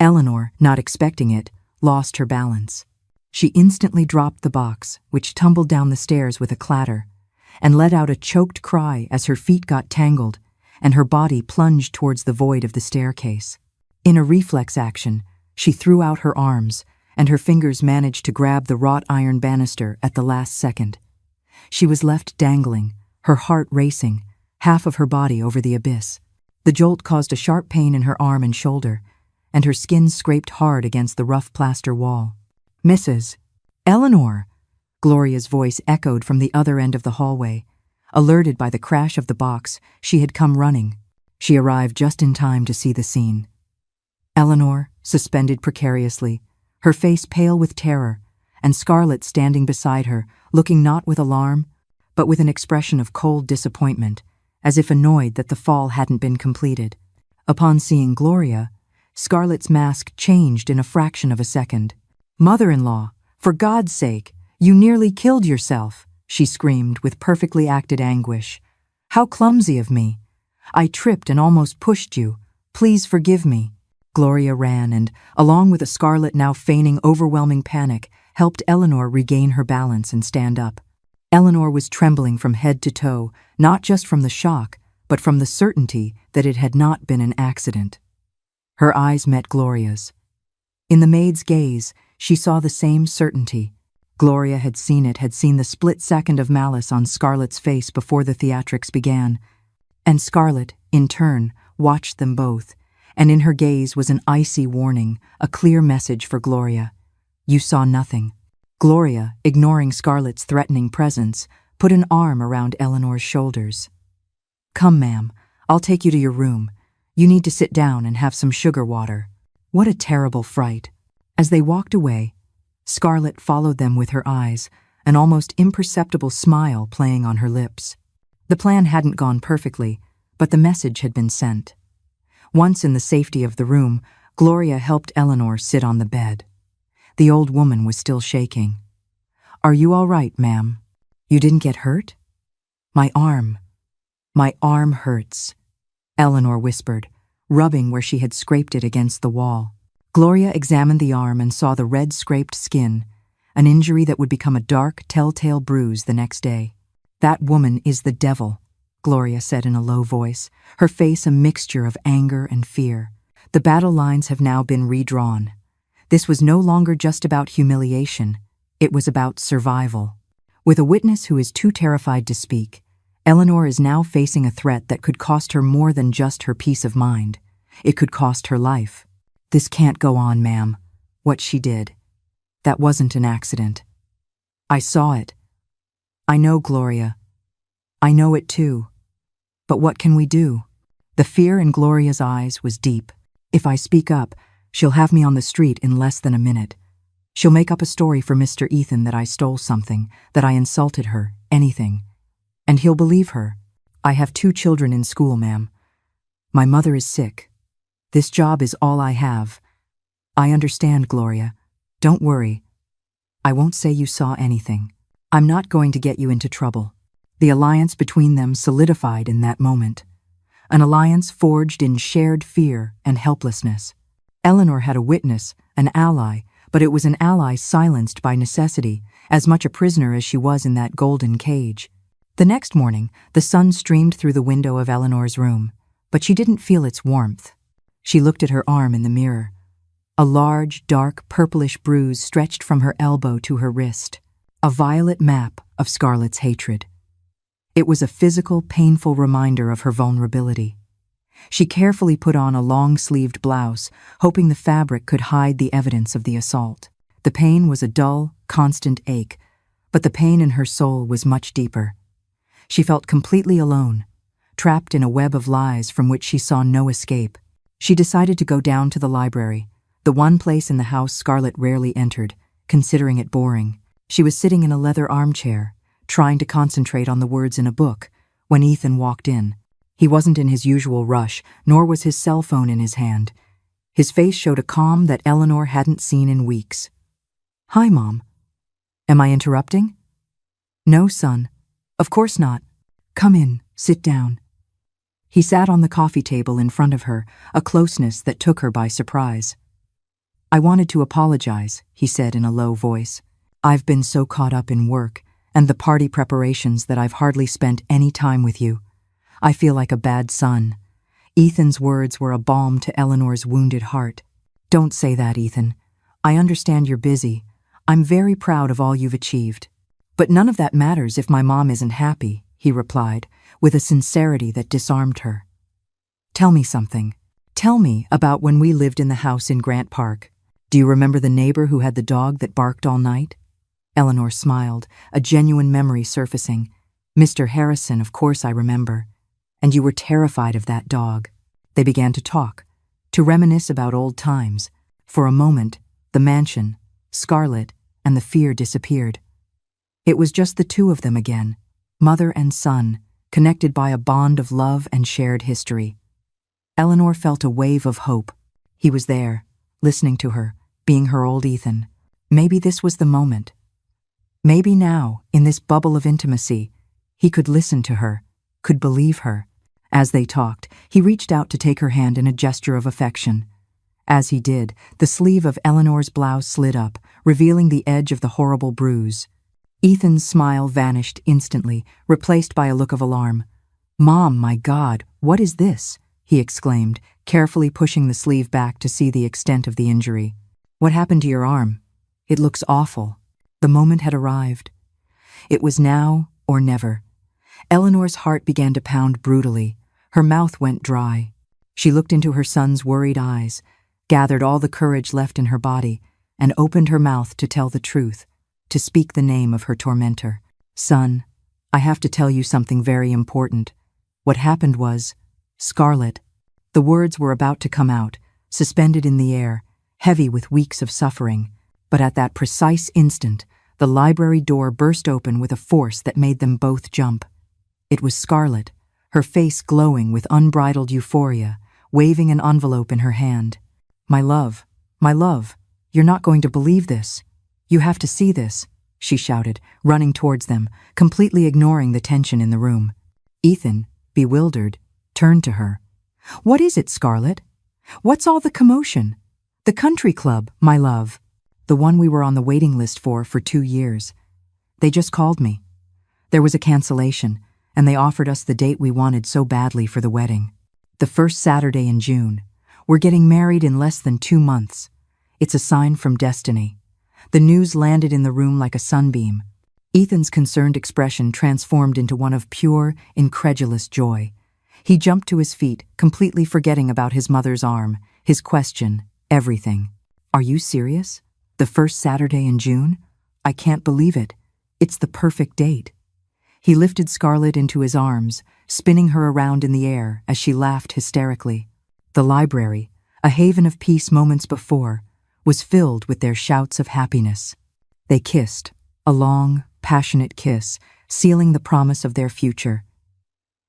Eleanor, not expecting it, lost her balance. She instantly dropped the box, which tumbled down the stairs with a clatter, and let out a choked cry as her feet got tangled and her body plunged towards the void of the staircase. In a reflex action, she threw out her arms, and her fingers managed to grab the wrought iron banister at the last second. She was left dangling, her heart racing, half of her body over the abyss. The jolt caused a sharp pain in her arm and shoulder, and her skin scraped hard against the rough plaster wall. "Mrs. Eleanor!" Gloria's voice echoed from the other end of the hallway. Alerted by the crash of the box, she had come running. She arrived just in time to see the scene. Eleanor, suspended precariously, her face pale with terror, and Scarlett standing beside her, looking not with alarm, but with an expression of cold disappointment, as if annoyed that the fall hadn't been completed. Upon seeing Gloria, Scarlett's mask changed in a fraction of a second. "Mother-in-law, for God's sake, you nearly killed yourself," she screamed with perfectly acted anguish. "How clumsy of me. I tripped and almost pushed you. Please forgive me." Gloria ran and, along with a Scarlett now feigning overwhelming panic, helped Eleanor regain her balance and stand up. Eleanor was trembling from head to toe, not just from the shock, but from the certainty that it had not been an accident. Her eyes met Gloria's. In the maid's gaze, she saw the same certainty. Gloria had seen the split second of malice on Scarlett's face before the theatrics began. And Scarlett, in turn, watched them both, and in her gaze was an icy warning, a clear message for Gloria. You saw nothing. Gloria, ignoring Scarlett's threatening presence, put an arm around Eleanor's shoulders. "Come, ma'am, I'll take you to your room. You need to sit down and have some sugar water." What a terrible fright. As they walked away, Scarlett followed them with her eyes, an almost imperceptible smile playing on her lips. The plan hadn't gone perfectly, but the message had been sent. Once in the safety of the room, Gloria helped Eleanor sit on the bed. The old woman was still shaking. "Are you all right, ma'am? You didn't get hurt?" My arm hurts," Eleanor whispered, rubbing where she had scraped it against the wall. Gloria examined the arm and saw the red scraped skin, an injury that would become a dark, telltale bruise the next day. "That woman is the devil," Gloria said in a low voice, her face a mixture of anger and fear. The battle lines have now been redrawn. This was no longer just about humiliation, it was about survival. With a witness who is too terrified to speak, Eleanor is now facing a threat that could cost her more than just her peace of mind. It could cost her life. "This can't go on, ma'am. What she did. That wasn't an accident. I saw it. I know, Gloria. I know it too. But what can we do?" The fear in Gloria's eyes was deep. "If I speak up, she'll have me on the street in less than a minute. She'll make up a story for Mr. Ethan that I stole something, that I insulted her, anything. And he'll believe her. I have 2 children in school, ma'am. My mother is sick. This job is all I have. I understand, Gloria. Don't worry. I won't say you saw anything. I'm not going to get you into trouble. The alliance between them solidified in that moment. An alliance forged in shared fear and helplessness. Eleanor had a witness, an ally, but it was an ally silenced by necessity, as much a prisoner as she was in that golden cage. The next morning, the sun streamed through the window of Eleanor's room, but she didn't feel its warmth. She looked at her arm in the mirror. A large, dark, purplish bruise stretched from her elbow to her wrist, a violet map of Scarlett's hatred. It was a physical, painful reminder of her vulnerability. She carefully put on a long-sleeved blouse, hoping the fabric could hide the evidence of the assault. The pain was a dull, constant ache, but the pain in her soul was much deeper. She felt completely alone, trapped in a web of lies from which she saw no escape. She decided to go down to the library, the one place in the house Scarlett rarely entered, considering it boring. She was sitting in a leather armchair, trying to concentrate on the words in a book, when Ethan walked in. He wasn't in his usual rush, nor was his cell phone in his hand. His face showed a calm that Eleanor hadn't seen in weeks. "Hi, Mom. Am I interrupting?" "No, son. Of course not. Come in, sit down." He sat on the coffee table in front of her, a closeness that took her by surprise. "I wanted to apologize," he said in a low voice. "I've been so caught up in work and the party preparations that I've hardly spent any time with you. I feel like a bad son." Ethan's words were a balm to Eleanor's wounded heart. "Don't say that, Ethan. I understand you're busy. I'm very proud of all you've achieved. But none of that matters if my mom isn't happy," he replied, with a sincerity that disarmed her. "Tell me something. Tell me about when we lived in the house in Grant Park. Do you remember the neighbor who had the dog that barked all night?" Eleanor smiled, a genuine memory surfacing. "Mr. Harrison, of course I remember. And you were terrified of that dog." They began to talk, to reminisce about old times. For a moment, the mansion, Scarlett, and the fear disappeared. It was just the two of them again, mother and son, connected by a bond of love and shared history. Eleanor felt a wave of hope. He was there, listening to her, being her old Ethan. Maybe this was the moment. Maybe now, in this bubble of intimacy, he could listen to her, could believe her. As they talked, he reached out to take her hand in a gesture of affection. As he did, the sleeve of Eleanor's blouse slid up, revealing the edge of the horrible bruise. Ethan's smile vanished instantly, replaced by a look of alarm. "Mom, my God, what is this?" he exclaimed, carefully pushing the sleeve back to see the extent of the injury. "What happened to your arm? It looks awful." The moment had arrived. It was now or never. Eleanor's heart began to pound brutally. Her mouth went dry. She looked into her son's worried eyes, gathered all the courage left in her body, and opened her mouth to tell the truth, to speak the name of her tormentor. "Son, I have to tell you something very important. What happened was, Scarlett." The words were about to come out, suspended in the air, heavy with weeks of suffering. But at that precise instant, the library door burst open with a force that made them both jump. It was Scarlett, her face glowing with unbridled euphoria, waving an envelope in her hand. My love, you're not going to believe this. You have to see this," she shouted, running towards them, completely ignoring the tension in the room. Ethan, bewildered, turned to her. "What is it, Scarlett? What's all the commotion?" "The country club, my love. The one we were on the waiting list for 2 years. They just called me. There was a cancellation, and they offered us the date we wanted so badly for the wedding. The first Saturday in June. We're getting married in less than 2 months. It's a sign from destiny." The news landed in the room like a sunbeam. Ethan's concerned expression transformed into one of pure, incredulous joy. He jumped to his feet, completely forgetting about his mother's arm, his question, everything. "Are you serious? The first Saturday in June? I can't believe it. It's the perfect date." He lifted Scarlett into his arms, spinning her around in the air as she laughed hysterically. The library, a haven of peace moments before, was filled with their shouts of happiness. They kissed, a long, passionate kiss, sealing the promise of their future.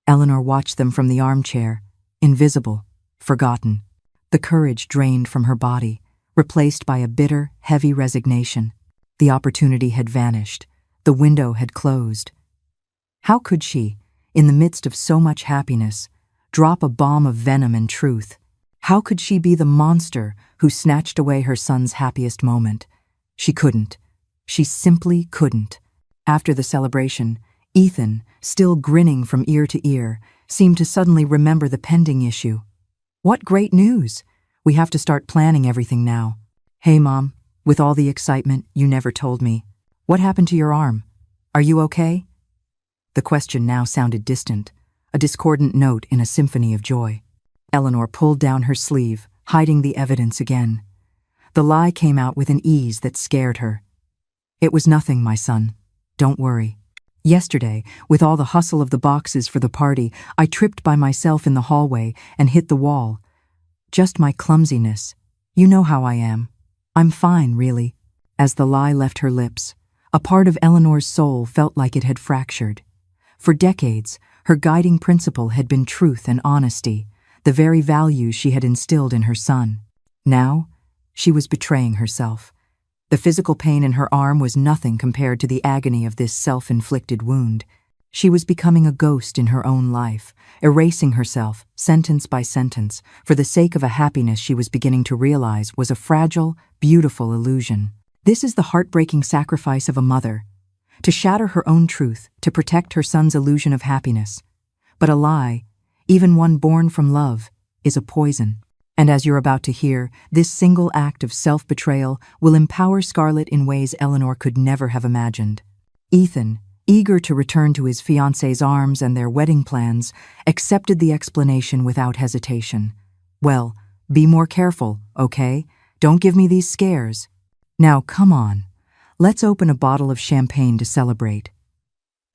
Eleanor watched them from the armchair, invisible, forgotten. The courage drained from her body, replaced by a bitter, heavy resignation. The opportunity had vanished. The window had closed. How could she, in the midst of so much happiness, drop a bomb of venom and truth? How could she be the monster who snatched away her son's happiest moment? She couldn't. She simply couldn't. After the celebration, Ethan, still grinning from ear to ear, seemed to suddenly remember the pending issue. What great news! We have to start planning everything now. Hey, Mom, with all the excitement, you never told me. What happened to your arm? Are you okay? The question now sounded distant, a discordant note in a symphony of joy. Eleanor pulled down her sleeve, hiding the evidence again. The lie came out with an ease that scared her. It was nothing, my son. Don't worry. Yesterday, with all the hustle of the boxes for the party, I tripped by myself in the hallway and hit the wall. Just my clumsiness. You know how I am. I'm fine, really. As the lie left her lips, a part of Eleanor's soul felt like it had fractured. For decades, her guiding principle had been truth and honesty, the very values she had instilled in her son. Now, she was betraying herself. The physical pain in her arm was nothing compared to the agony of this self-inflicted wound. She was becoming a ghost in her own life, erasing herself, sentence by sentence, for the sake of a happiness she was beginning to realize was a fragile, beautiful illusion. This is the heartbreaking sacrifice of a mother, to shatter her own truth, to protect her son's illusion of happiness. But a lie, even one born from love, is a poison. And as you're about to hear, this single act of self-betrayal will empower Scarlett in ways Eleanor could never have imagined. Ethan, eager to return to his fiancée's arms and their wedding plans, accepted the explanation without hesitation. Well, be more careful, okay? Don't give me these scares. Now, come on. Let's open a bottle of champagne to celebrate.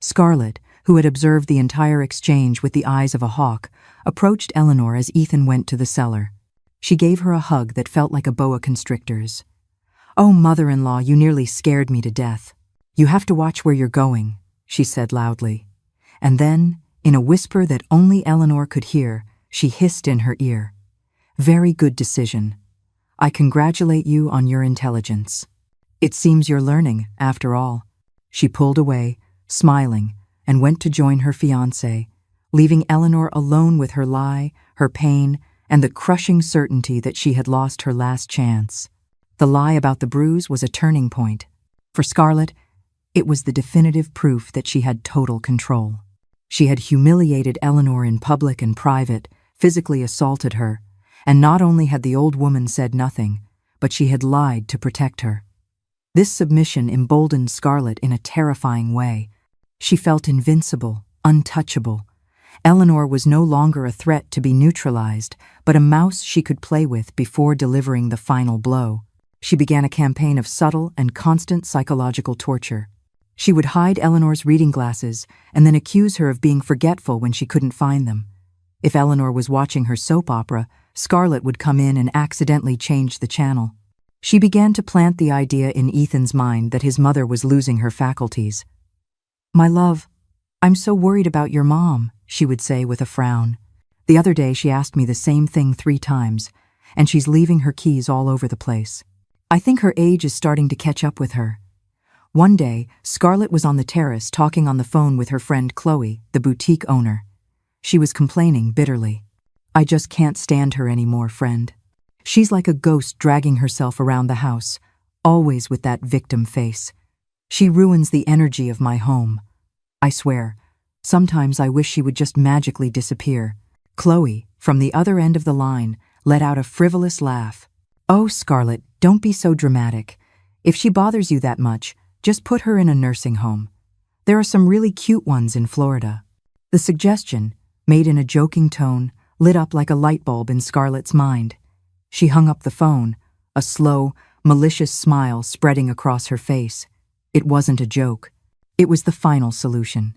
Scarlett, who had observed the entire exchange with the eyes of a hawk, approached Eleanor as Ethan went to the cellar. She gave her a hug that felt like a boa constrictor's. "Oh, mother-in-law, you nearly scared me to death. You have to watch where you're going," she said loudly. And then, in a whisper that only Eleanor could hear, she hissed in her ear, "Very good decision. I congratulate you on your intelligence. It seems you're learning, after all." She pulled away, smiling, and went to join her fiancé, leaving Eleanor alone with her lie, her pain, and the crushing certainty that she had lost her last chance. The lie about the bruise was a turning point. For Scarlett, it was the definitive proof that she had total control. She had humiliated Eleanor in public and private, physically assaulted her, and not only had the old woman said nothing, but she had lied to protect her. This submission emboldened Scarlett in a terrifying way. She felt invincible, untouchable. Eleanor was no longer a threat to be neutralized, but a mouse she could play with before delivering the final blow. She began a campaign of subtle and constant psychological torture. She would hide Eleanor's reading glasses and then accuse her of being forgetful when she couldn't find them. If Eleanor was watching her soap opera, Scarlett would come in and accidentally change the channel. She began to plant the idea in Ethan's mind that his mother was losing her faculties. "My love, I'm so worried about your mom," she would say with a frown. "The other day she asked me the same thing 3 times, and she's leaving her keys all over the place. I think her age is starting to catch up with her." One day, Scarlett was on the terrace talking on the phone with her friend Chloe, the boutique owner. She was complaining bitterly. "I just can't stand her anymore, friend. She's like a ghost dragging herself around the house, always with that victim face. She ruins the energy of my home. I swear, sometimes I wish she would just magically disappear." Chloe, from the other end of the line, let out a frivolous laugh. "Oh, Scarlett, don't be so dramatic. If she bothers you that much, just put her in a nursing home. There are some really cute ones in Florida." The suggestion, made in a joking tone, lit up like a light bulb in Scarlett's mind. She hung up the phone, a slow, malicious smile spreading across her face. It wasn't a joke. It was the final solution.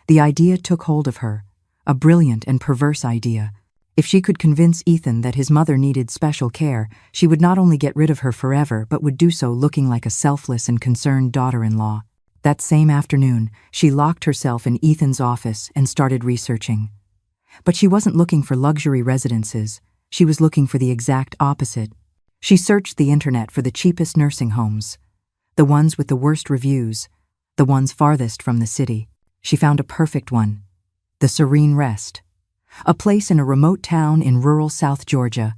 The idea took hold of her, a brilliant and perverse idea. If she could convince Ethan that his mother needed special care, she would not only get rid of her forever, but would do so looking like a selfless and concerned daughter-in-law. That same afternoon, she locked herself in Ethan's office and started researching. But she wasn't looking for luxury residences. She was looking for the exact opposite. She searched the internet for the cheapest nursing homes, the ones with the worst reviews, the ones farthest from the city. She found a perfect one, the Serene Rest, a place in a remote town in rural South Georgia,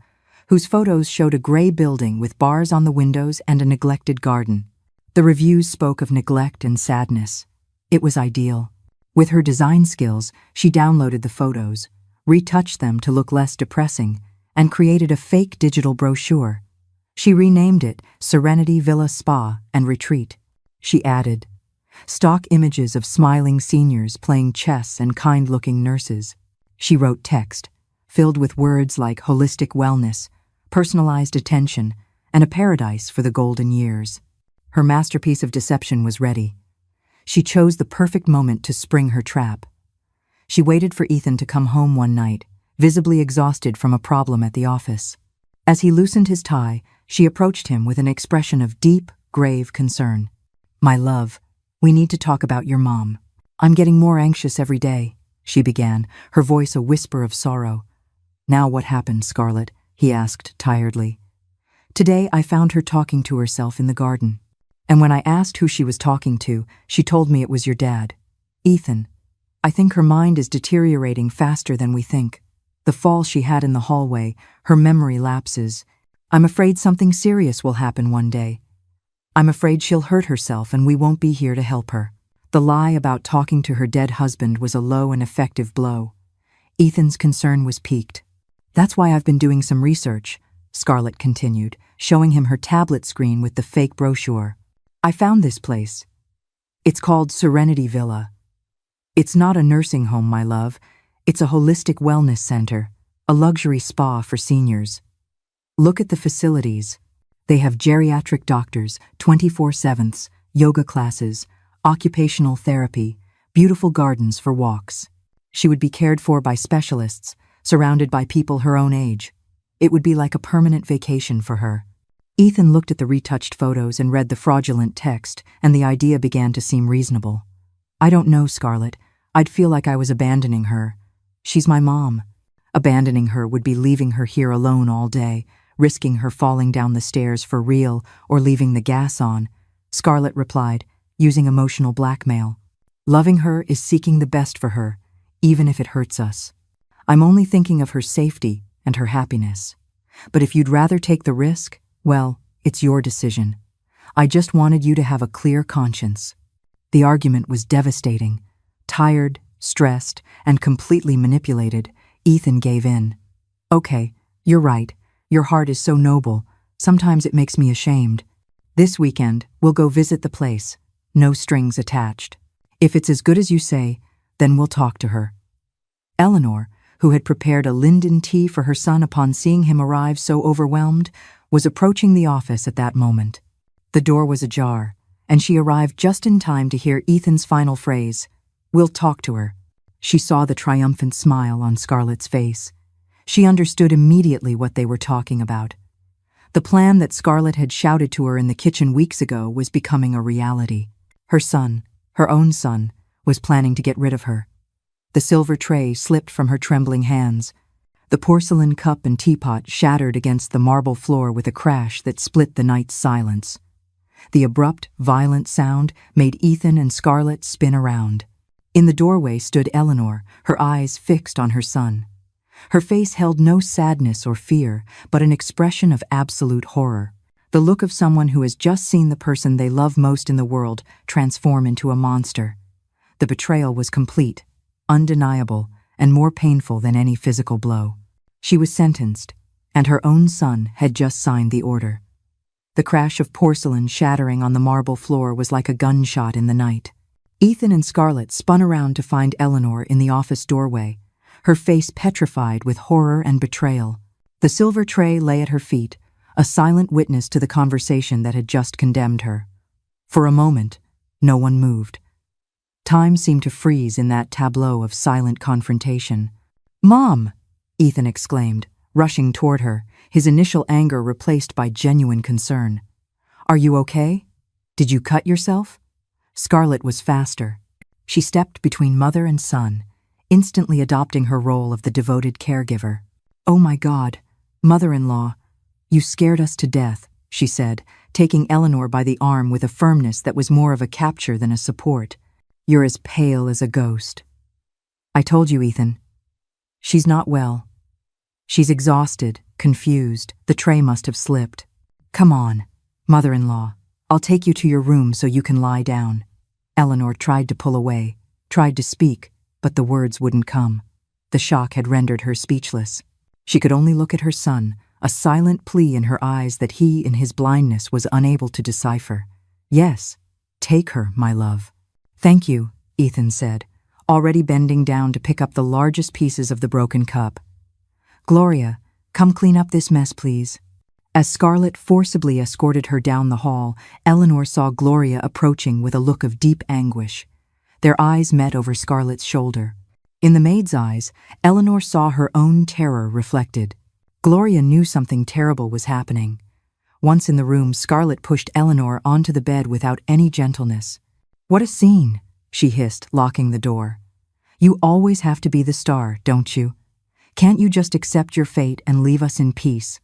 whose photos showed a gray building with bars on the windows and a neglected garden. The reviews spoke of neglect and sadness. It was ideal. With her design skills, she downloaded the photos, retouched them to look less depressing, and created a fake digital brochure. She renamed it Serenity Villa Spa and Retreat. She added stock images of smiling seniors playing chess and kind-looking nurses. She wrote text, filled with words like holistic wellness, personalized attention, and a paradise for the golden years. Her masterpiece of deception was ready. She chose the perfect moment to spring her trap. She waited for Ethan to come home one night, visibly exhausted from a problem at the office. As he loosened his tie, she approached him with an expression of deep, grave concern. "My love, we need to talk about your mom. I'm getting more anxious every day," she began, her voice a whisper of sorrow. "Now what happened, Scarlett?" he asked tiredly. "Today I found her talking to herself in the garden. And when I asked who she was talking to, she told me it was your dad. Ethan, I think her mind is deteriorating faster than we think. The fall she had in the hallway, her memory lapses. I'm afraid something serious will happen one day. I'm afraid she'll hurt herself and we won't be here to help her." The lie about talking to her dead husband was a low and effective blow. Ethan's concern was piqued. "That's why I've been doing some research," Scarlett continued, showing him her tablet screen with the fake brochure. "I found this place. It's called Serenity Villa. It's not a nursing home, my love. It's a holistic wellness center, a luxury spa for seniors. Look at the facilities. They have geriatric doctors, 24/7, yoga classes, occupational therapy, beautiful gardens for walks. She would be cared for by specialists, surrounded by people her own age. It would be like a permanent vacation for her." Ethan looked at the retouched photos and read the fraudulent text, and the idea began to seem reasonable. "I don't know, Scarlett. I'd feel like I was abandoning her. She's my mom. Abandoning her would be leaving her here alone all day, risking her falling down the stairs for real or leaving the gas on," Scarlett replied, using emotional blackmail. "Loving her is seeking the best for her, even if it hurts us. I'm only thinking of her safety and her happiness. But if you'd rather take the risk, well, it's your decision. I just wanted you to have a clear conscience." The argument was devastating. Tired, stressed, and completely manipulated, Ethan gave in. "Okay, you're right. Your heart is so noble. Sometimes it makes me ashamed. This weekend, we'll go visit the place. No strings attached. If it's as good as you say, then we'll talk to her." Eleanor, who had prepared a linden tea for her son upon seeing him arrive so overwhelmed, was approaching the office at that moment. The door was ajar, and she arrived just in time to hear Ethan's final phrase, "We'll talk to her." She saw the triumphant smile on Scarlett's face. She understood immediately what they were talking about. The plan that Scarlett had shouted to her in the kitchen weeks ago was becoming a reality. Her son, her own son, was planning to get rid of her. The silver tray slipped from her trembling hands. The porcelain cup and teapot shattered against the marble floor with a crash that split the night's silence. The abrupt, violent sound made Ethan and Scarlett spin around. In the doorway stood Eleanor, her eyes fixed on her son. Her face held no sadness or fear, but an expression of absolute horror. The look of someone who has just seen the person they love most in the world transform into a monster. The betrayal was complete, undeniable, and more painful than any physical blow. She was sentenced, and her own son had just signed the order. The crash of porcelain shattering on the marble floor was like a gunshot in the night. Ethan and Scarlett spun around to find Eleanor in the office doorway, her face petrified with horror and betrayal. The silver tray lay at her feet, a silent witness to the conversation that had just condemned her. For a moment, no one moved. Time seemed to freeze in that tableau of silent confrontation. "Mom!" Ethan exclaimed, rushing toward her, his initial anger replaced by genuine concern. "Are you okay? Did you cut yourself?" Scarlett was faster. She stepped between mother and son, instantly adopting her role of the devoted caregiver. "Oh my God, mother-in-law, you scared us to death," she said, taking Eleanor by the arm with a firmness that was more of a capture than a support. You're as pale as a ghost. I told you, Ethan. She's not well. She's exhausted, confused. The tray must have slipped. Come on, mother-in-law. I'll take you to your room so you can lie down. Eleanor tried to pull away, tried to speak, but the words wouldn't come. The shock had rendered her speechless. She could only look at her son, a silent plea in her eyes that he, in his blindness, was unable to decipher. Yes, take her, my love. Thank you, Ethan said, already bending down to pick up the largest pieces of the broken cup. Gloria, come clean up this mess, please. As Scarlett forcibly escorted her down the hall, Eleanor saw Gloria approaching with a look of deep anguish. Their eyes met over Scarlett's shoulder. In the maid's eyes, Eleanor saw her own terror reflected. Gloria knew something terrible was happening. Once in the room, Scarlett pushed Eleanor onto the bed without any gentleness. What a scene, she hissed, locking the door. You always have to be the star, don't you? Can't you just accept your fate and leave us in peace?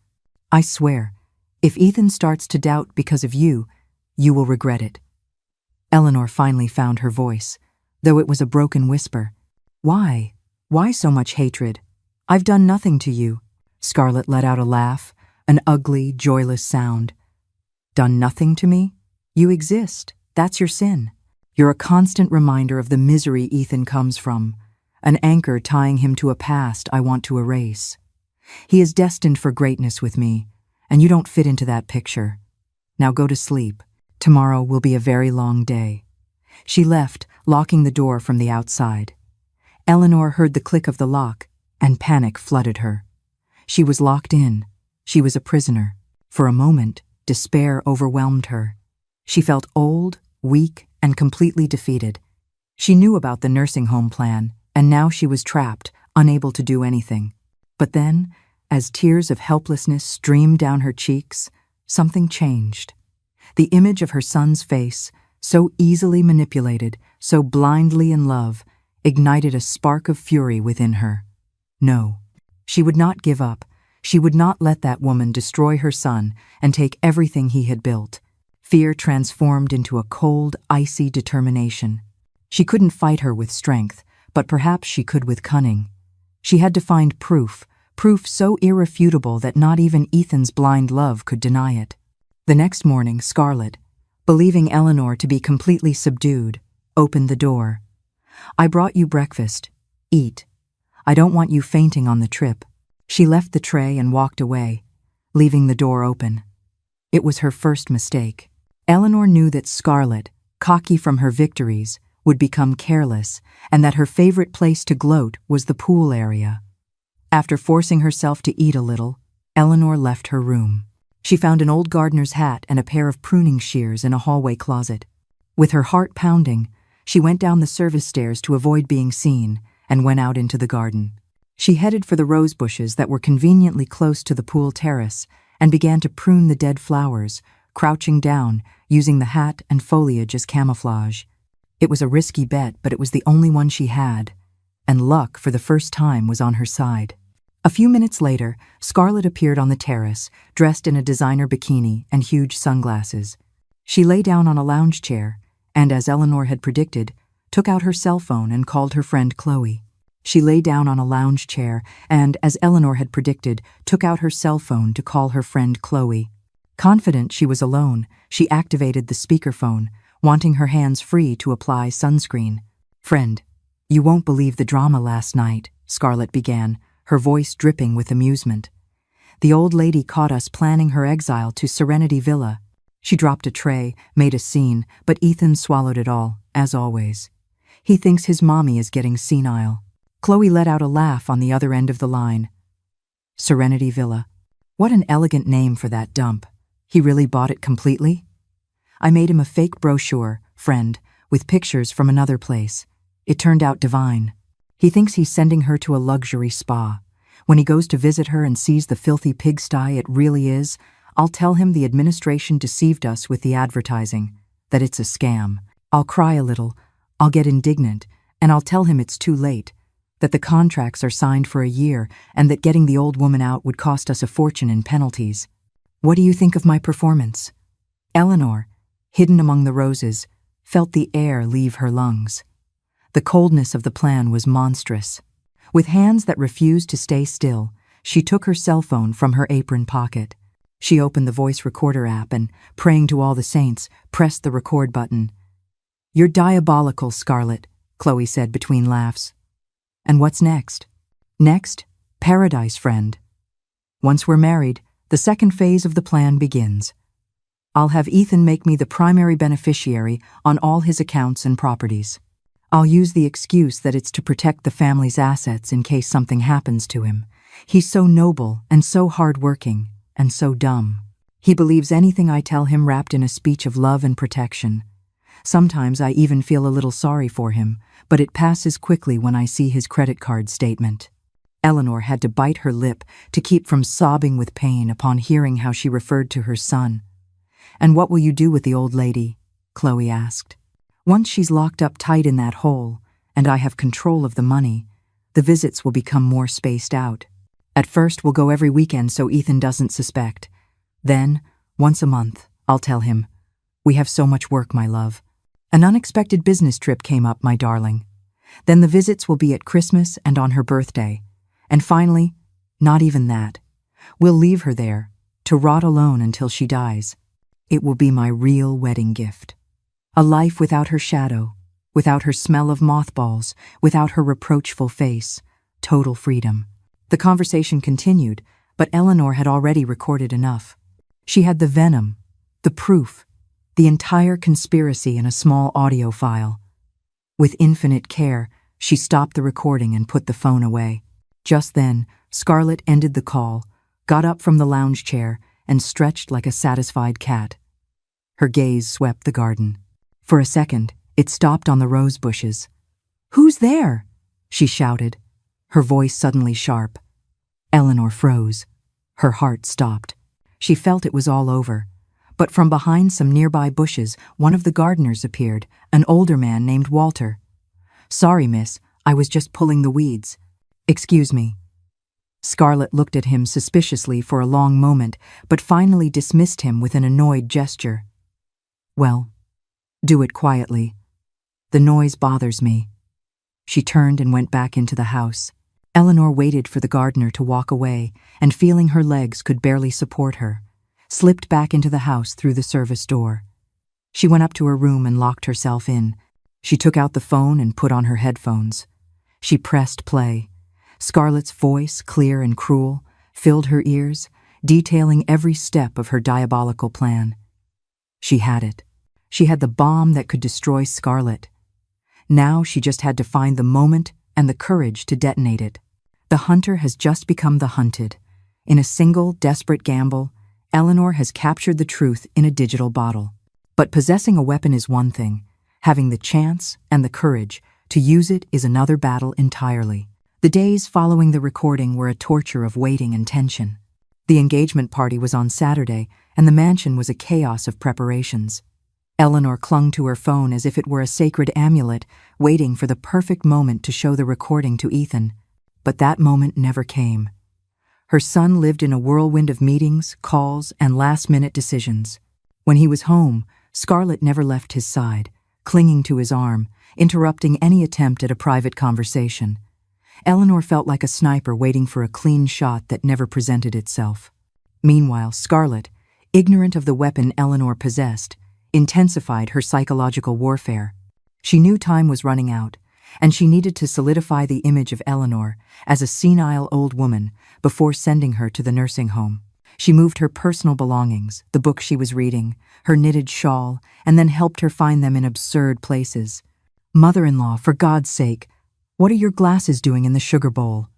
I swear, if Ethan starts to doubt because of you, you will regret it. Eleanor finally found her voice, though it was a broken whisper. Why? Why so much hatred? I've done nothing to you. Scarlett let out a laugh, an ugly, joyless sound. Done nothing to me? You exist. That's your sin. You're a constant reminder of the misery Ethan comes from, an anchor tying him to a past I want to erase. He is destined for greatness with me, and you don't fit into that picture. Now go to sleep. Tomorrow will be a very long day. She left, locking the door from the outside. Eleanor heard the click of the lock, and panic flooded her. She was locked in. She was a prisoner. For a moment, despair overwhelmed her. She felt old, weak, and completely defeated. She knew about the nursing home plan, and now she was trapped, unable to do anything. But then, as tears of helplessness streamed down her cheeks, something changed. The image of her son's face, so easily manipulated, so blindly in love, ignited a spark of fury within her. No, she would not give up. She would not let that woman destroy her son and take everything he had built. Fear transformed into a cold, icy determination. She couldn't fight her with strength, but perhaps she could with cunning. She had to find proof so irrefutable that not even Ethan's blind love could deny it. The next morning, Scarlett, believing Eleanor to be completely subdued, opened the door. I brought you breakfast. Eat. I don't want you fainting on the trip. She left the tray and walked away, leaving the door open. It was her first mistake. Eleanor knew that Scarlett, cocky from her victories, would become careless, and that her favorite place to gloat was the pool area. After forcing herself to eat a little, Eleanor left her room. She found an old gardener's hat and a pair of pruning shears in a hallway closet. With her heart pounding, she went down the service stairs to avoid being seen and went out into the garden. She headed for the rose bushes that were conveniently close to the pool terrace and began to prune the dead flowers, crouching down, using the hat and foliage as camouflage. It was a risky bet, but it was the only one she had, and luck, for the first time, was on her side. A few minutes later, Scarlett appeared on the terrace, dressed in a designer bikini and huge sunglasses. She lay down on a lounge chair and, as Eleanor had predicted, took out her cell phone and called her friend Chloe. She lay down on a lounge chair and, as Eleanor had predicted, took out her cell phone to call her friend Chloe. Confident she was alone, she activated the speakerphone, wanting her hands free to apply sunscreen. "Friend, you won't believe the drama last night," Scarlett began, her voice dripping with amusement. "The old lady caught us planning her exile to Serenity Villa." She dropped a tray, made a scene, but Ethan swallowed it all, as always. He thinks his mommy is getting senile. Chloe let out a laugh on the other end of the line. Serenity Villa. What an elegant name for that dump. He really bought it completely? I made him a fake brochure, friend, with pictures from another place. It turned out divine. He thinks he's sending her to a luxury spa. When he goes to visit her and sees the filthy pigsty it really is, I'll tell him the administration deceived us with the advertising, that it's a scam. I'll cry a little, I'll get indignant, and I'll tell him it's too late, that the contracts are signed for a year and that getting the old woman out would cost us a fortune in penalties. What do you think of my performance? Eleanor, hidden among the roses, felt the air leave her lungs. The coldness of the plan was monstrous. With hands that refused to stay still, she took her cell phone from her apron pocket. She opened the voice recorder app and, praying to all the saints, pressed the record button. "You're diabolical, Scarlett," Chloe said between laughs. "And what's next?" "Next, paradise, friend. Once we're married, the second phase of the plan begins. I'll have Ethan make me the primary beneficiary on all his accounts and properties. I'll use the excuse that it's to protect the family's assets in case something happens to him. He's so noble and so hard-working and so dumb. He believes anything I tell him wrapped in a speech of love and protection. Sometimes I even feel a little sorry for him, but it passes quickly when I see his credit card statement." Eleanor had to bite her lip to keep from sobbing with pain upon hearing how she referred to her son. "And what will you do with the old lady?" Chloe asked. "Once she's locked up tight in that hole, and I have control of the money, the visits will become more spaced out. At first we'll go every weekend so Ethan doesn't suspect. Then, once a month, I'll tell him. We have so much work, my love. An unexpected business trip came up, my darling. Then the visits will be at Christmas and on her birthday. And finally, not even that. We'll leave her there, to rot alone until she dies. It will be my real wedding gift. A life without her shadow, without her smell of mothballs, without her reproachful face. Total freedom." The conversation continued, but Eleanor had already recorded enough. She had the venom, the proof, the entire conspiracy in a small audio file. With infinite care, she stopped the recording and put the phone away. Just then, Scarlett ended the call, got up from the lounge chair, and stretched like a satisfied cat. Her gaze swept the garden. For a second, it stopped on the rose bushes. "Who's there?" she shouted, her voice suddenly sharp. Eleanor froze. Her heart stopped. She felt it was all over. But from behind some nearby bushes, one of the gardeners appeared, an older man named Walter. "Sorry, miss, I was just pulling the weeds." "Excuse me." Scarlett looked at him suspiciously for a long moment, but finally dismissed him with an annoyed gesture. "Well, do it quietly. The noise bothers me." She turned and went back into the house. Eleanor waited for the gardener to walk away, and feeling her legs could barely support her, slipped back into the house through the service door. She went up to her room and locked herself in. She took out the phone and put on her headphones. She pressed play. Scarlett's voice, clear and cruel, filled her ears, detailing every step of her diabolical plan. She had it. She had the bomb that could destroy Scarlett. Now she just had to find the moment and the courage to detonate it. The hunter has just become the hunted. In a single, desperate gamble, Eleanor has captured the truth in a digital bottle. But possessing a weapon is one thing. Having the chance and the courage to use it is another battle entirely. The days following the recording were a torture of waiting and tension. The engagement party was on Saturday, and the mansion was a chaos of preparations. Eleanor clung to her phone as if it were a sacred amulet, waiting for the perfect moment to show the recording to Ethan. But that moment never came. Her son lived in a whirlwind of meetings, calls, and last-minute decisions. When he was home, Scarlett never left his side, clinging to his arm, interrupting any attempt at a private conversation. Eleanor felt like a sniper waiting for a clean shot that never presented itself. Meanwhile, Scarlett, ignorant of the weapon Eleanor possessed, intensified her psychological warfare. She knew time was running out, and she needed to solidify the image of Eleanor as a senile old woman before sending her to the nursing home. She moved her personal belongings, the book she was reading, her knitted shawl, and then helped her find them in absurd places. "Mother-in-law, for God's sake, what are your glasses doing in the sugar bowl?"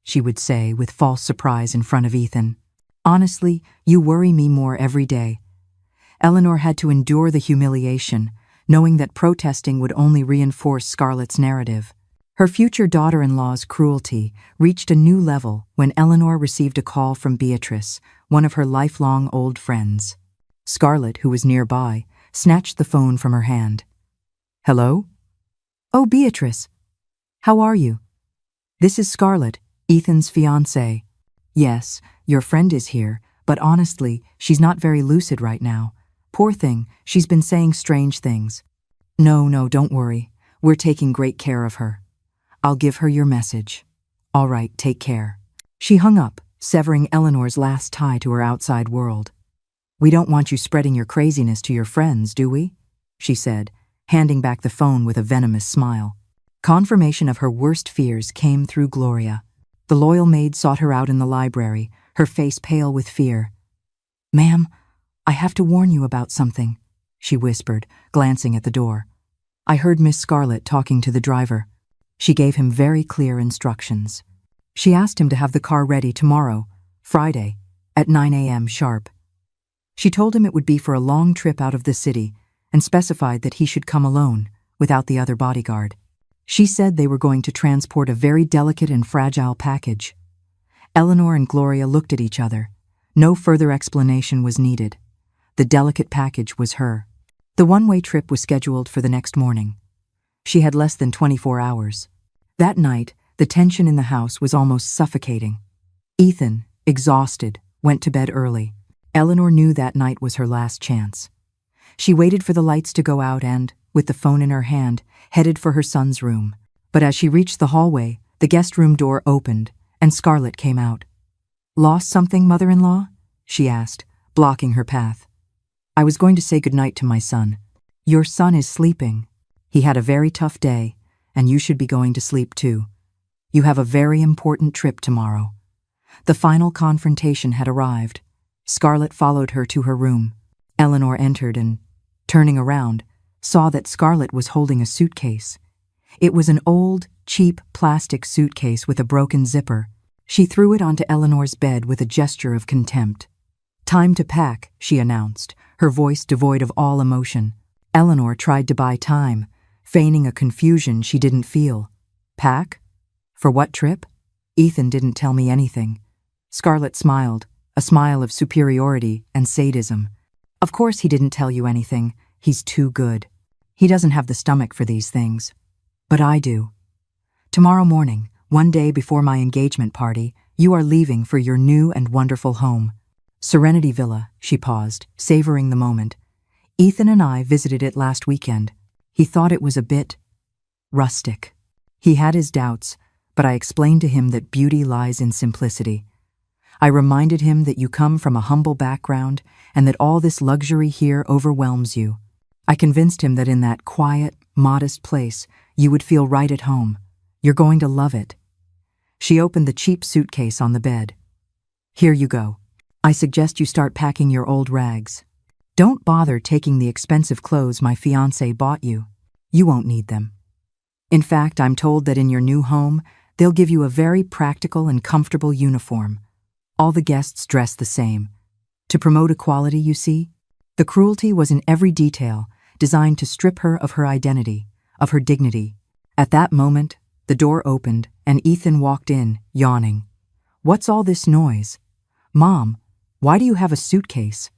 she would say with false surprise in front of Ethan. "Honestly, you worry me more every day." Eleanor had to endure the humiliation, knowing that protesting would only reinforce Scarlett's narrative. Her future daughter-in-law's cruelty reached a new level when Eleanor received a call from Beatrice, one of her lifelong old friends. Scarlett, who was nearby, snatched the phone from her hand. "Hello?" "Oh, Beatrice. How are you?" "This is Scarlett, Ethan's fiancée." "Yes, your friend is here, but honestly, she's not very lucid right now. Poor thing, she's been saying strange things." No, don't worry. We're taking great care of her. I'll give her your message. All right, take care." She hung up, severing Eleanor's last tie to her outside world. "We don't want you spreading your craziness to your friends, do we?" she said, handing back the phone with a venomous smile. Confirmation of her worst fears came through Gloria. The loyal maid sought her out in the library, her face pale with fear. "Ma'am, I have to warn you about something," she whispered, glancing at the door. "I heard Miss Scarlett talking to the driver. She gave him very clear instructions. She asked him to have the car ready tomorrow, Friday, at 9 a.m. sharp. She told him it would be for a long trip out of the city and specified that he should come alone, without the other bodyguard. She said they were going to transport a very delicate and fragile package." Eleanor and Gloria looked at each other. No further explanation was needed. The delicate package was her. The one-way trip was scheduled for the next morning. She had less than 24 hours. That night, the tension in the house was almost suffocating. Ethan, exhausted, went to bed early. Eleanor knew that night was her last chance. She waited for the lights to go out and, with the phone in her hand, headed for her son's room. But as she reached the hallway, the guest room door opened, and Scarlett came out. "Lost something, mother-in-law?" she asked, blocking her path. "I was going to say goodnight to my son. Your son is sleeping. He had a very tough day, and you should be going to sleep too. You have a very important trip tomorrow." The final confrontation had arrived. Scarlett followed her to her room. Eleanor entered and, turning around, saw that Scarlett was holding a suitcase. It was an old, cheap plastic suitcase with a broken zipper. She threw it onto Eleanor's bed with a gesture of contempt. "Time to pack," she announced, her voice devoid of all emotion. Eleanor tried to buy time, feigning a confusion she didn't feel. "Pack? For what trip? Ethan didn't tell me anything." Scarlett smiled, a smile of superiority and sadism. "Of course he didn't tell you anything. He's too good. He doesn't have the stomach for these things. But I do. Tomorrow morning, one day before my engagement party, you are leaving for your new and wonderful home. Serenity Villa," she paused, savoring the moment. "Ethan and I visited it last weekend. He thought it was a bit rustic. He had his doubts, but I explained to him that beauty lies in simplicity. I reminded him that you come from a humble background and that all this luxury here overwhelms you. I convinced him that in that quiet, modest place, you would feel right at home. You're going to love it." She opened the cheap suitcase on the bed. "Here you go. I suggest you start packing your old rags. Don't bother taking the expensive clothes my fiancé bought you. You won't need them. In fact, I'm told that in your new home, they'll give you a very practical and comfortable uniform. All the guests dress the same. To promote equality, you see? The cruelty was in every detail, designed to strip her of her identity, of her dignity." At that moment, the door opened and Ethan walked in, yawning. "What's all this noise? Mom, why do you have a suitcase?"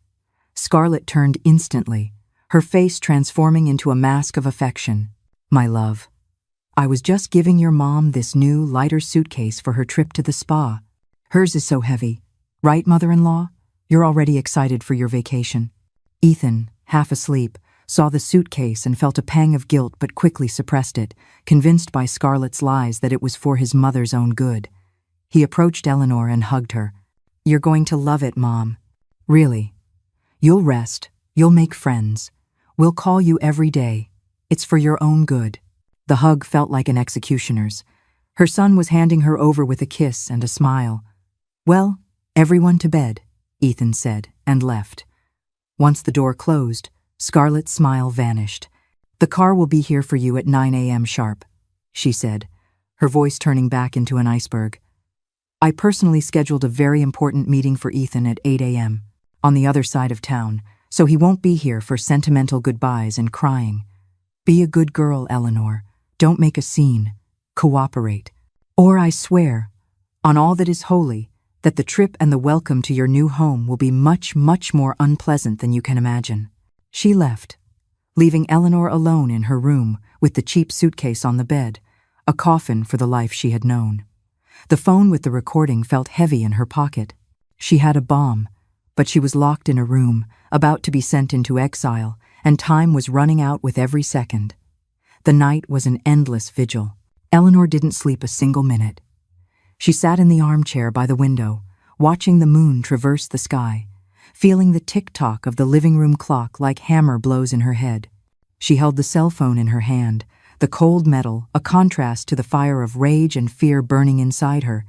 Scarlett turned instantly, her face transforming into a mask of affection. "My love, I was just giving your mom this new, lighter suitcase for her trip to the spa. Hers is so heavy. Right, mother-in-law? You're already excited for your vacation." Ethan, half asleep, saw the suitcase and felt a pang of guilt but quickly suppressed it, convinced by Scarlett's lies that it was for his mother's own good. He approached Eleanor and hugged her. "You're going to love it, Mom. Really. You'll rest. You'll make friends. We'll call you every day. It's for your own good." The hug felt like an executioner's. Her son was handing her over with a kiss and a smile. "Well, everyone to bed," Ethan said, and left. Once the door closed, Scarlett's smile vanished. "The car will be here for you at 9 a.m. sharp," she said, her voice turning back into an iceberg. "I personally scheduled a very important meeting for Ethan at 8 a.m. on the other side of town, so he won't be here for sentimental goodbyes and crying. Be a good girl, Eleanor. Don't make a scene. Cooperate. Or I swear, on all that is holy, that the trip and the welcome to your new home will be much, much more unpleasant than you can imagine." She left, leaving Eleanor alone in her room with the cheap suitcase on the bed, a coffin for the life she had known. The phone with the recording felt heavy in her pocket. She had a bomb, but she was locked in a room, about to be sent into exile, and time was running out with every second. The night was an endless vigil. Eleanor didn't sleep a single minute. She sat in the armchair by the window, watching the moon traverse the sky, feeling the tick-tock of the living room clock like hammer blows in her head. She held the cell phone in her hand, the cold metal, a contrast to the fire of rage and fear burning inside her.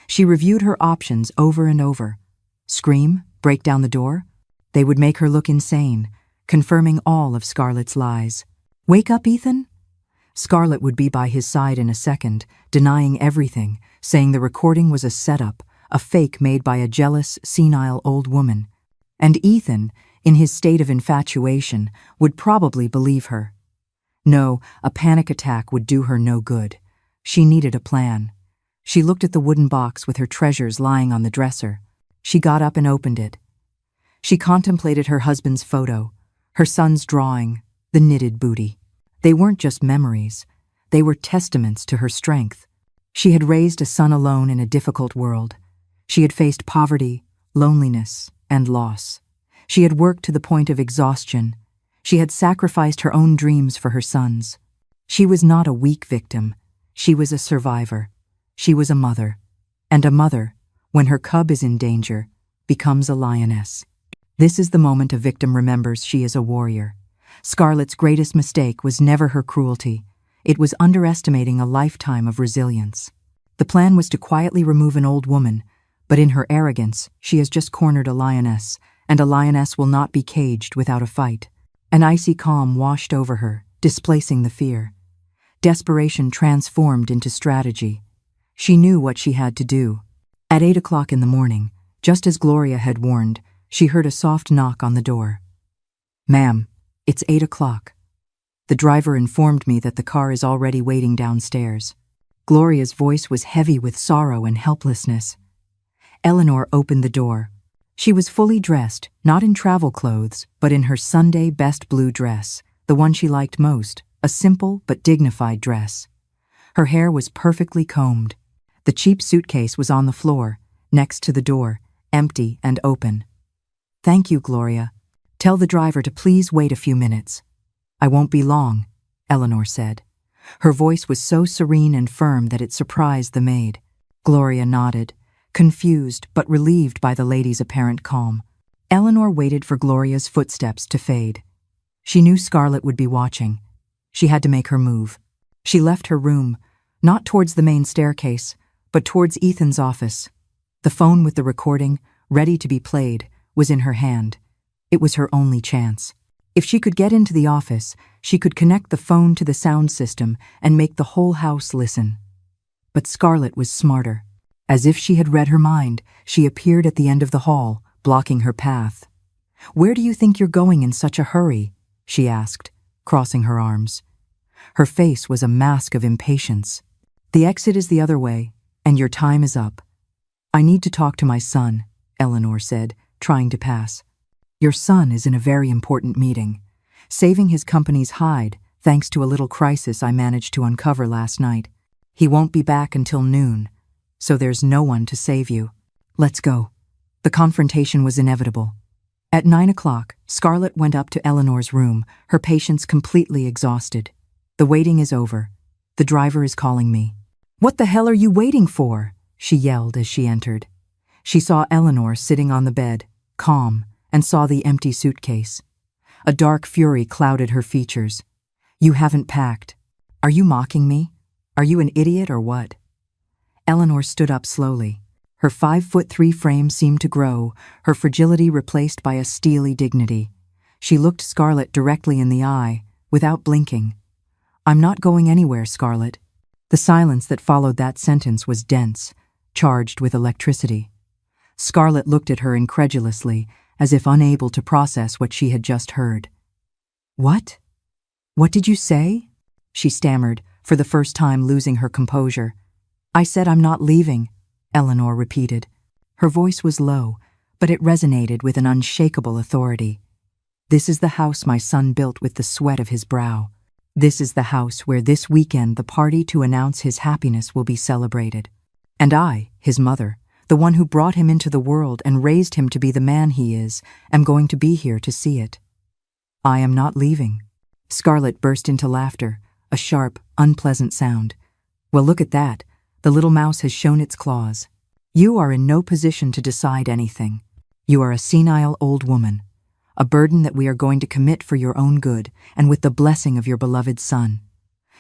She reviewed her options over and over. Scream? Break down the door? They would make her look insane, confirming all of Scarlett's lies. Wake up, Ethan? Scarlett would be by his side in a second, denying everything, saying the recording was a setup, a fake made by a jealous, senile old woman. And Ethan, in his state of infatuation, would probably believe her. No, a panic attack would do her no good. She needed a plan. She looked at the wooden box with her treasures lying on the dresser. She got up and opened it. She contemplated her husband's photo, her son's drawing, the knitted booty. They weren't just memories. They were testaments to her strength. She had raised a son alone in a difficult world. She had faced poverty, loneliness, and loss. She had worked to the point of exhaustion. She had sacrificed her own dreams for her sons. She was not a weak victim. She was a survivor. She was a mother. And a mother, when her cub is in danger, becomes a lioness. This is the moment a victim remembers she is a warrior. Scarlett's greatest mistake was never her cruelty. It was underestimating a lifetime of resilience. The plan was to quietly remove an old woman, but in her arrogance, she has just cornered a lioness, and a lioness will not be caged without a fight. An icy calm washed over her, displacing the fear. Desperation transformed into strategy. She knew what she had to do. At 8 o'clock in the morning, just as Gloria had warned, she heard a soft knock on the door. "Ma'am, it's 8 o'clock. The driver informed me that the car is already waiting downstairs." Gloria's voice was heavy with sorrow and helplessness. Eleanor opened the door. She was fully dressed, not in travel clothes, but in her Sunday best blue dress, the one she liked most, a simple but dignified dress. Her hair was perfectly combed. The cheap suitcase was on the floor, next to the door, empty and open. "Thank you, Gloria. Tell the driver to please wait a few minutes." "I won't be long," Eleanor said. Her voice was so serene and firm that it surprised the maid. Gloria nodded, confused but relieved by the lady's apparent calm. Eleanor waited for Gloria's footsteps to fade. She knew Scarlett would be watching. She had to make her move. She left her room, not towards the main staircase, but towards Ethan's office. The phone with the recording, ready to be played, was in her hand. It was her only chance. If she could get into the office, she could connect the phone to the sound system and make the whole house listen. But Scarlett was smarter. As if she had read her mind, she appeared at the end of the hall, blocking her path. "Where do you think you're going in such a hurry?" she asked, crossing her arms. Her face was a mask of impatience. "The exit is the other way, and your time is up." "I need to talk to my son," Eleanor said, trying to pass. "Your son is in a very important meeting, saving his company's hide thanks to a little crisis I managed to uncover last night. He won't be back until noon, so there's no one to save you. Let's go." The confrontation was inevitable. At 9 o'clock, Scarlett went up to Eleanor's room, her patience completely exhausted. "The waiting is over. The driver is calling me." "What the hell are you waiting for?" she yelled as she entered. She saw Eleanor sitting on the bed, calm, and saw the empty suitcase. A dark fury clouded her features. "You haven't packed. Are you mocking me? Are you an idiot or what?" Eleanor stood up slowly. Her 5'3" frame seemed to grow, her fragility replaced by a steely dignity. She looked Scarlett directly in the eye, without blinking. "I'm not going anywhere, Scarlett." The silence that followed that sentence was dense, charged with electricity. Scarlett looked at her incredulously, as if unable to process what she had just heard. "What? What did you say?" she stammered, for the first time losing her composure. "I said I'm not leaving," Eleanor repeated. Her voice was low, but it resonated with an unshakable authority. "This is the house my son built with the sweat of his brow. This is the house where this weekend the party to announce his happiness will be celebrated. And I, his mother, the one who brought him into the world and raised him to be the man he is, am going to be here to see it. I am not leaving." Scarlett burst into laughter, a sharp, unpleasant sound. Well, look at that. The little mouse has shown its claws. You are in no position to decide anything. You are a senile old woman, a burden that we are going to commit for your own good and with the blessing of your beloved son.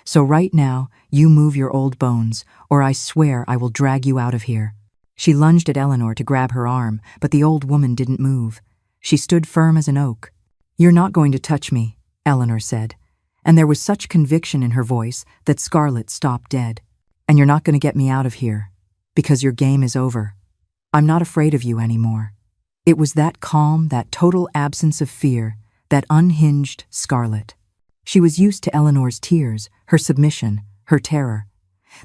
So right now, you move your old bones, or I swear I will drag you out of here." She lunged at Eleanor to grab her arm, but the old woman didn't move. She stood firm as an oak. "You're not going to touch me," Eleanor said, and there was such conviction in her voice that Scarlett stopped dead. "And you're not going to get me out of here, because your game is over. I'm not afraid of you anymore." It was that calm, that total absence of fear, that unhinged Scarlett. She was used to Eleanor's tears, her submission, her terror.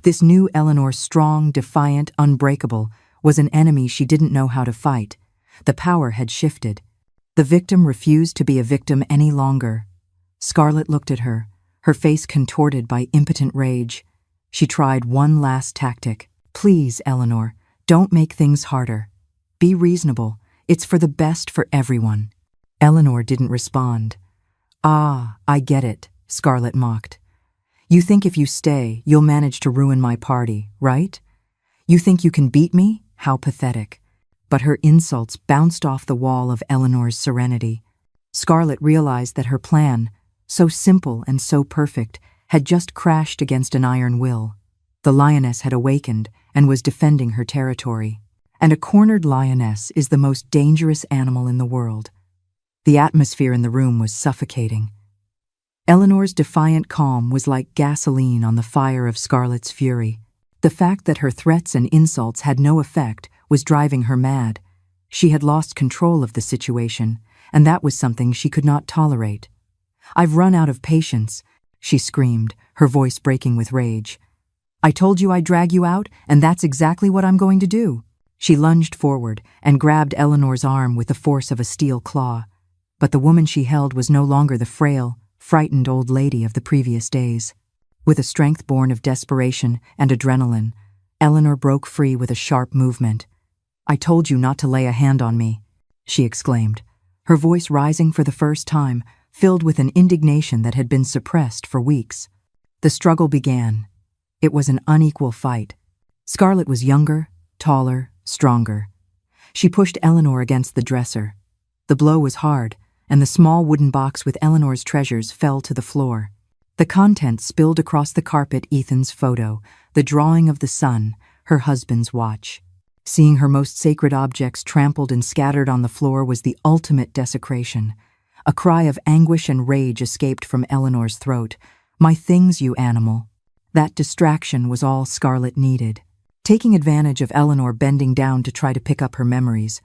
This new Eleanor, strong, defiant, unbreakable, was an enemy she didn't know how to fight. The power had shifted. The victim refused to be a victim any longer. Scarlett looked at her, her face contorted by impotent rage. She tried one last tactic. "Please, Eleanor, don't make things harder. Be reasonable. It's for the best for everyone." Eleanor didn't respond. "Ah, I get it," Scarlett mocked. "You think if you stay, you'll manage to ruin my party, right? You think you can beat me? How pathetic." But her insults bounced off the wall of Eleanor's serenity. Scarlett realized that her plan, so simple and so perfect, had just crashed against an iron will. The lioness had awakened and was defending her territory. And a cornered lioness is the most dangerous animal in the world. The atmosphere in the room was suffocating. Eleanor's defiant calm was like gasoline on the fire of Scarlett's fury. The fact that her threats and insults had no effect was driving her mad. She had lost control of the situation, and that was something she could not tolerate. "I've run out of patience," she screamed, her voice breaking with rage. "I told you I'd drag you out, and that's exactly what I'm going to do." She lunged forward and grabbed Eleanor's arm with the force of a steel claw. But the woman she held was no longer the frail, frightened old lady of the previous days. With a strength born of desperation and adrenaline, Eleanor broke free with a sharp movement. "I told you not to lay a hand on me," she exclaimed, her voice rising for the first time, filled with an indignation that had been suppressed for weeks. The struggle began. It was an unequal fight. Scarlett was younger, taller, stronger. She pushed Eleanor against the dresser. The blow was hard, and the small wooden box with Eleanor's treasures fell to the floor. The contents spilled across the carpet. Ethan's photo, the drawing of the son, her husband's watch. Seeing her most sacred objects trampled and scattered on the floor was the ultimate desecration. A cry of anguish and rage escaped from Eleanor's throat. "My things, you animal." That distraction was all Scarlett needed. Taking advantage of Eleanor bending down to try to pick up her memories,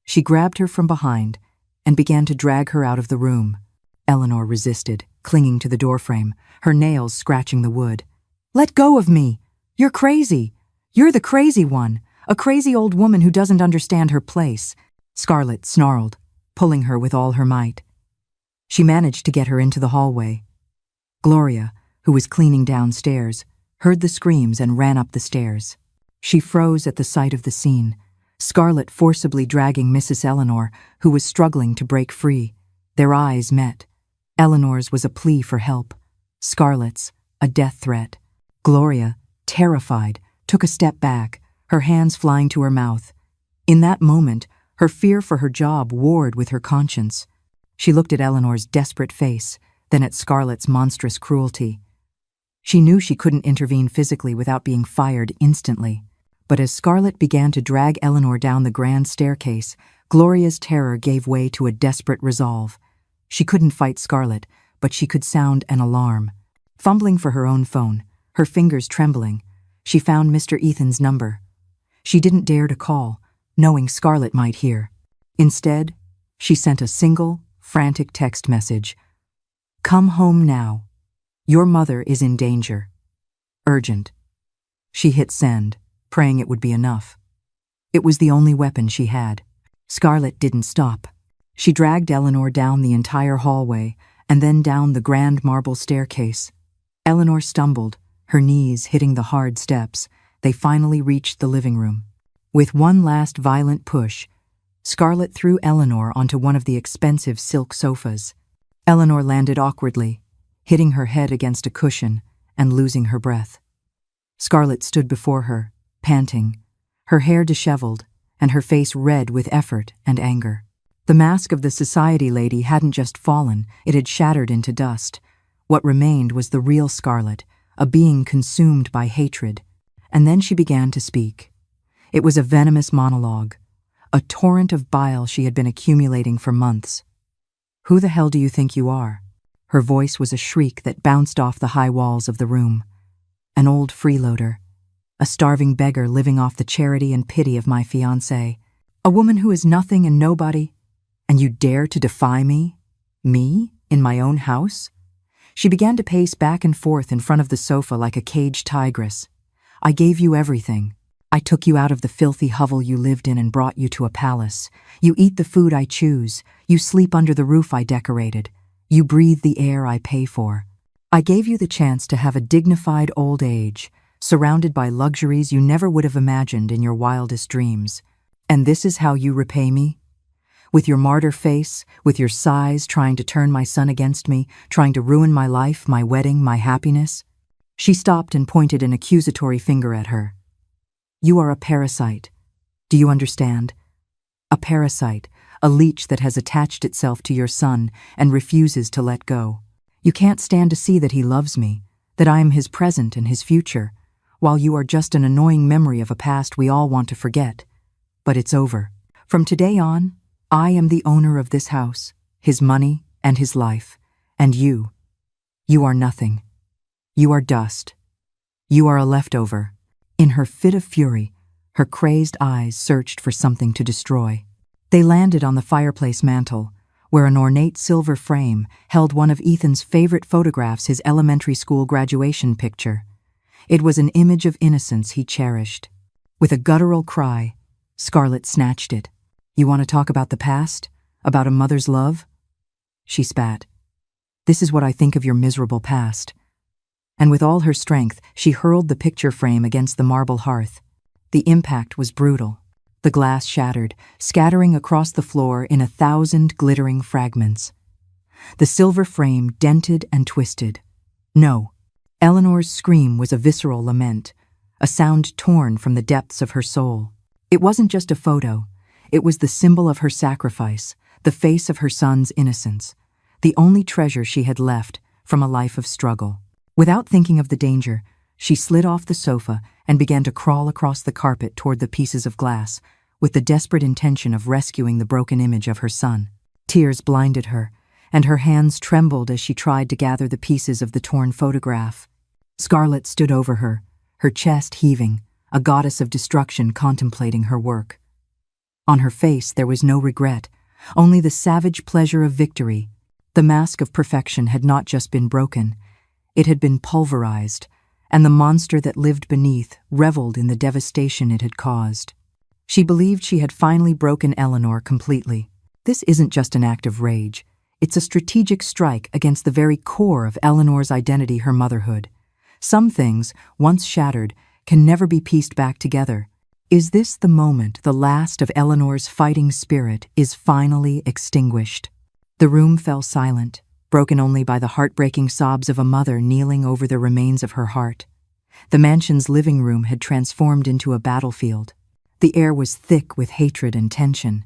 she grabbed her from behind and began to drag her out of the room. Eleanor resisted, clinging to the doorframe, her nails scratching the wood. "Let go of me! You're crazy! You're the crazy one! A crazy old woman who doesn't understand her place," Scarlett snarled, pulling her with all her might. She managed to get her into the hallway. Gloria, who was cleaning downstairs, heard the screams and ran up the stairs. She froze at the sight of the scene, Scarlett forcibly dragging Mrs. Eleanor, who was struggling to break free. Their eyes met. Eleanor's was a plea for help. Scarlett's, a death threat. Gloria, terrified, took a step back, her hands flying to her mouth. In that moment, her fear for her job warred with her conscience. She looked at Eleanor's desperate face, then at Scarlett's monstrous cruelty. She knew she couldn't intervene physically without being fired instantly. But as Scarlett began to drag Eleanor down the grand staircase, Gloria's terror gave way to a desperate resolve. She couldn't fight Scarlett, but she could sound an alarm. Fumbling for her own phone, her fingers trembling, she found Mr. Ethan's number. She didn't dare to call, knowing Scarlett might hear. Instead, she sent a single, frantic text message. "Come home now. Your mother is in danger. Urgent." She hit send, praying it would be enough. It was the only weapon she had. Scarlett didn't stop. She dragged Eleanor down the entire hallway and then down the grand marble staircase. Eleanor stumbled, her knees hitting the hard steps. They finally reached the living room. With one last violent push, Scarlett threw Eleanor onto one of the expensive silk sofas. Eleanor landed awkwardly, hitting her head against a cushion and losing her breath. Scarlett stood before her, panting, her hair disheveled and her face red with effort and anger. The mask of the society lady hadn't just fallen, it had shattered into dust. What remained was the real Scarlett, a being consumed by hatred. And then she began to speak. It was a venomous monologue, a torrent of bile she had been accumulating for months. "Who the hell do you think you are?" Her voice was a shriek that bounced off the high walls of the room. "An old freeloader, a starving beggar living off the charity and pity of my fiancé, a woman who is nothing and nobody, and you dare to defy me? Me? In my own house?" She began to pace back and forth in front of the sofa like a caged tigress. "I gave you everything. I took you out of the filthy hovel you lived in and brought you to a palace. You eat the food I choose. You sleep under the roof I decorated. You breathe the air I pay for. I gave you the chance to have a dignified old age, surrounded by luxuries you never would have imagined in your wildest dreams. And this is how you repay me? With your martyr face, with your sighs trying to turn my son against me, trying to ruin my life, my wedding, my happiness?" She stopped and pointed an accusatory finger at her. "You are a parasite. Do you understand? A parasite, a leech that has attached itself to your son and refuses to let go. You can't stand to see that he loves me, that I am his present and his future, while you are just an annoying memory of a past we all want to forget. But it's over. From today on, I am the owner of this house, his money and his life, and you are nothing. You are dust. You are a leftover." In her fit of fury, her crazed eyes searched for something to destroy. They landed on the fireplace mantel, where an ornate silver frame held one of Ethan's favorite photographs, his elementary school graduation picture. It was an image of innocence he cherished. With a guttural cry, Scarlett snatched it. "You want to talk about the past? About a mother's love?" She spat. "This is what I think of your miserable past." And with all her strength, she hurled the picture frame against the marble hearth. The impact was brutal. The glass shattered, scattering across the floor in 1,000 glittering fragments. The silver frame dented and twisted. No, Eleanor's scream was a visceral lament, a sound torn from the depths of her soul. It wasn't just a photo. It was the symbol of her sacrifice, the face of her son's innocence, the only treasure she had left from a life of struggle. Without thinking of the danger, she slid off the sofa and began to crawl across the carpet toward the pieces of glass, with the desperate intention of rescuing the broken image of her son. Tears blinded her, and her hands trembled as she tried to gather the pieces of the torn photograph. Scarlett stood over her, her chest heaving, a goddess of destruction contemplating her work. On her face there was no regret, only the savage pleasure of victory. The mask of perfection had not just been broken, it had been pulverized, and the monster that lived beneath reveled in the devastation it had caused. She believed she had finally broken Eleanor completely. This isn't just an act of rage. It's a strategic strike against the very core of Eleanor's identity, her motherhood. Some things, once shattered, can never be pieced back together. Is this the moment the last of Eleanor's fighting spirit is finally extinguished? The room fell silent, broken only by the heartbreaking sobs of a mother kneeling over the remains of her heart. The mansion's living room had transformed into a battlefield. The air was thick with hatred and tension.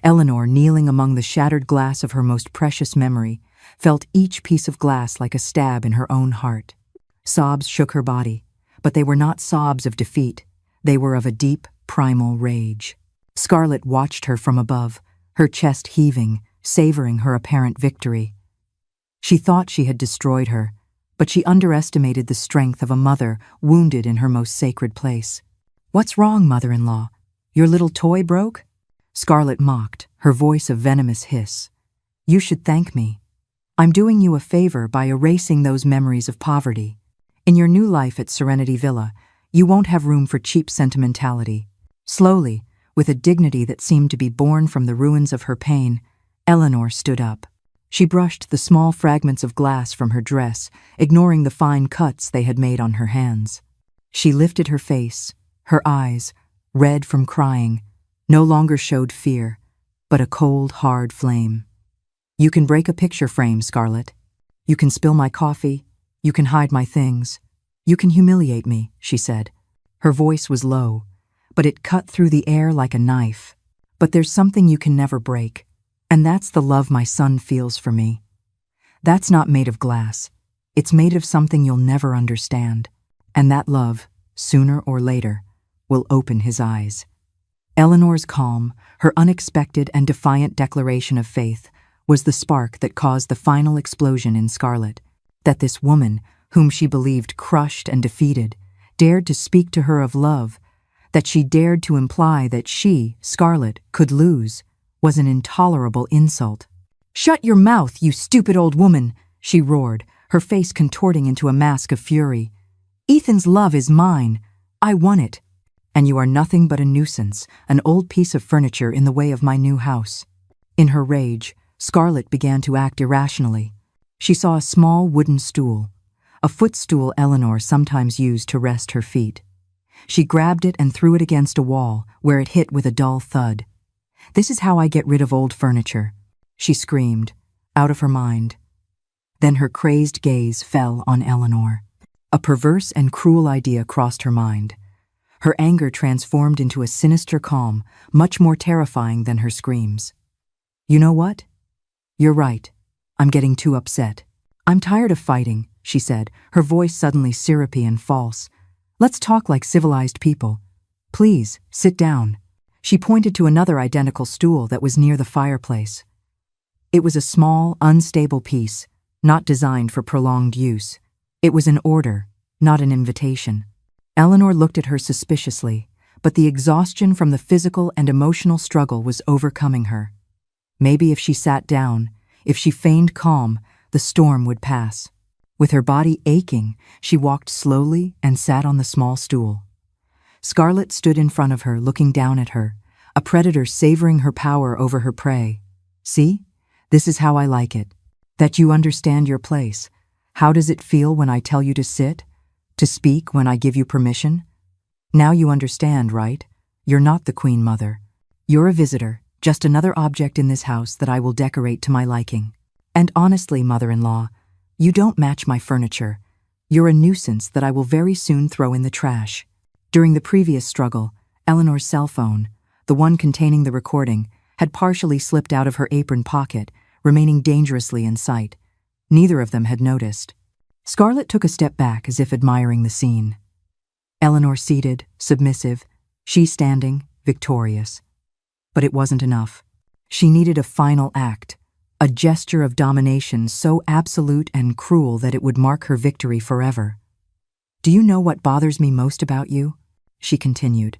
Eleanor, kneeling among the shattered glass of her most precious memory, felt each piece of glass like a stab in her own heart. Sobs shook her body, but they were not sobs of defeat. They were of a deep, primal rage. Scarlett watched her from above, her chest heaving, savoring her apparent victory. She thought she had destroyed her, but she underestimated the strength of a mother wounded in her most sacred place. "What's wrong, mother-in-law? Your little toy broke?" Scarlett mocked, her voice a venomous hiss. "You should thank me. I'm doing you a favor by erasing those memories of poverty. In your new life at Serenity Villa, you won't have room for cheap sentimentality." Slowly, with a dignity that seemed to be born from the ruins of her pain, Eleanor stood up. She brushed the small fragments of glass from her dress, ignoring the fine cuts they had made on her hands. She lifted her face. Her eyes, red from crying, no longer showed fear, but a cold, hard flame. "You can break a picture frame, Scarlett. You can spill my coffee. You can hide my things. You can humiliate me, she said. Her voice was low, but it cut through the air like a knife. But there's something you can never break, and that's the love my son feels for me. That's not made of glass. It's made of something you'll never understand. And that love, sooner or later, will open his eyes. Eleanor's calm, her unexpected and defiant declaration of faith, was the spark that caused the final explosion in Scarlett. That this woman, whom she believed crushed and defeated, dared to speak to her of love, that she dared to imply that she, Scarlett, could lose, was an intolerable insult. "Shut your mouth, you stupid old woman," she roared, her face contorting into a mask of fury. "Ethan's love is mine. I won it. And you are nothing but a nuisance, an old piece of furniture in the way of my new house." In her rage, Scarlett began to act irrationally. She saw a small wooden stool, a footstool Eleanor sometimes used to rest her feet. She grabbed it and threw it against a wall, where it hit with a dull thud. "This is how I get rid of old furniture," she screamed, out of her mind. Then her crazed gaze fell on Eleanor. A perverse and cruel idea crossed her mind. Her anger transformed into a sinister calm, much more terrifying than her screams. "You know what? You're right. I'm getting too upset. I'm tired of fighting," she said, her voice suddenly syrupy and false. "Let's talk like civilized people. Please, sit down." She pointed to another identical stool that was near the fireplace. It was a small, unstable piece, not designed for prolonged use. It was an order, not an invitation. Eleanor looked at her suspiciously, but the exhaustion from the physical and emotional struggle was overcoming her. Maybe if she sat down, if she feigned calm, the storm would pass. With her body aching, she walked slowly and sat on the small stool. Scarlett stood in front of her, looking down at her, a predator savoring her power over her prey. "See? This is how I like it. That you understand your place. How does it feel when I tell you to sit? To speak when I give you permission? Now you understand, right? You're not the Queen Mother. You're a visitor, just another object in this house that I will decorate to my liking. And honestly, mother-in-law, you don't match my furniture. You're a nuisance that I will very soon throw in the trash." During the previous struggle, Eleanor's cell phone, the one containing the recording, had partially slipped out of her apron pocket, remaining dangerously in sight. Neither of them had noticed. Scarlett took a step back as if admiring the scene. Eleanor seated, submissive, she standing, victorious. But it wasn't enough. She needed a final act, a gesture of domination so absolute and cruel that it would mark her victory forever. "Do you know what bothers me most about you?" she continued,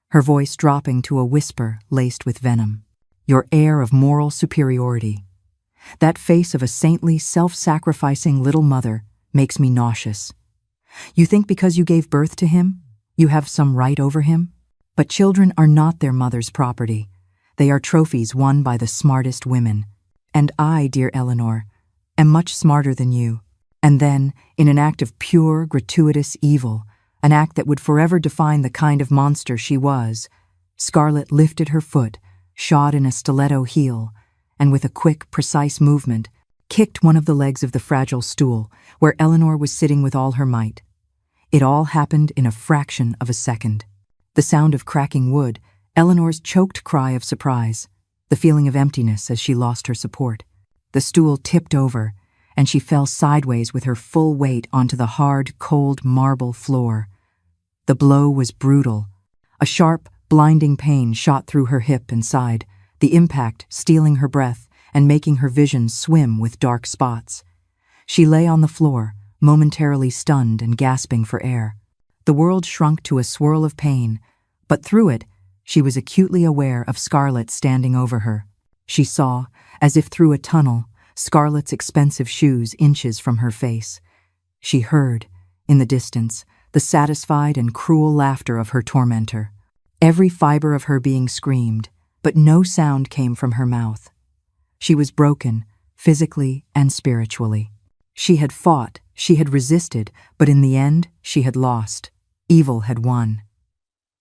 her voice dropping to a whisper laced with venom. "Your air of moral superiority. That face of a saintly, self-sacrificing little mother makes me nauseous. You think because you gave birth to him, you have some right over him? But children are not their mother's property. They are trophies won by the smartest women. And I, dear Eleanor, am much smarter than you." And then, in an act of pure, gratuitous evil, an act that would forever define the kind of monster she was, Scarlett lifted her foot, shod in a stiletto heel, and with a quick, precise movement, kicked one of the legs of the fragile stool, where Eleanor was sitting with all her might. It all happened in a fraction of a second. The sound of cracking wood, Eleanor's choked cry of surprise, the feeling of emptiness as she lost her support. The stool tipped over, and she fell sideways with her full weight onto the hard, cold marble floor. The blow was brutal. A sharp, blinding pain shot through her hip and side, the impact stealing her breath and making her vision swim with dark spots. She lay on the floor, momentarily stunned and gasping for air. The world shrunk to a swirl of pain, but through it, she was acutely aware of Scarlett standing over her. She saw, as if through a tunnel, Scarlett's expensive shoes inches from her face. She heard, in the distance, the satisfied and cruel laughter of her tormentor. Every fiber of her being screamed, but no sound came from her mouth. She was broken, physically and spiritually. She had fought, she had resisted, but in the end, she had lost. Evil had won.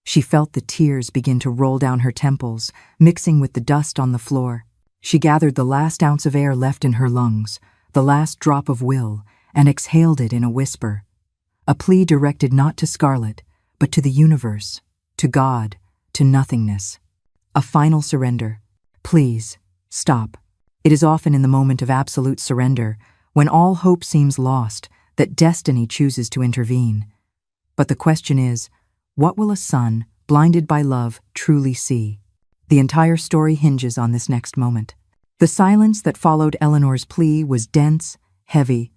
She felt the tears begin to roll down her temples, mixing with the dust on the floor. She gathered the last ounce of air left in her lungs, the last drop of will, and exhaled it in a whisper. A plea directed not to Scarlett, but to the universe, to God, to nothingness. A final surrender. Please, stop. It is often in the moment of absolute surrender, when all hope seems lost, that destiny chooses to intervene. But the question is, what will a son, blinded by love, truly see? The entire story hinges on this next moment. The silence that followed Eleanor's plea was dense, heavy.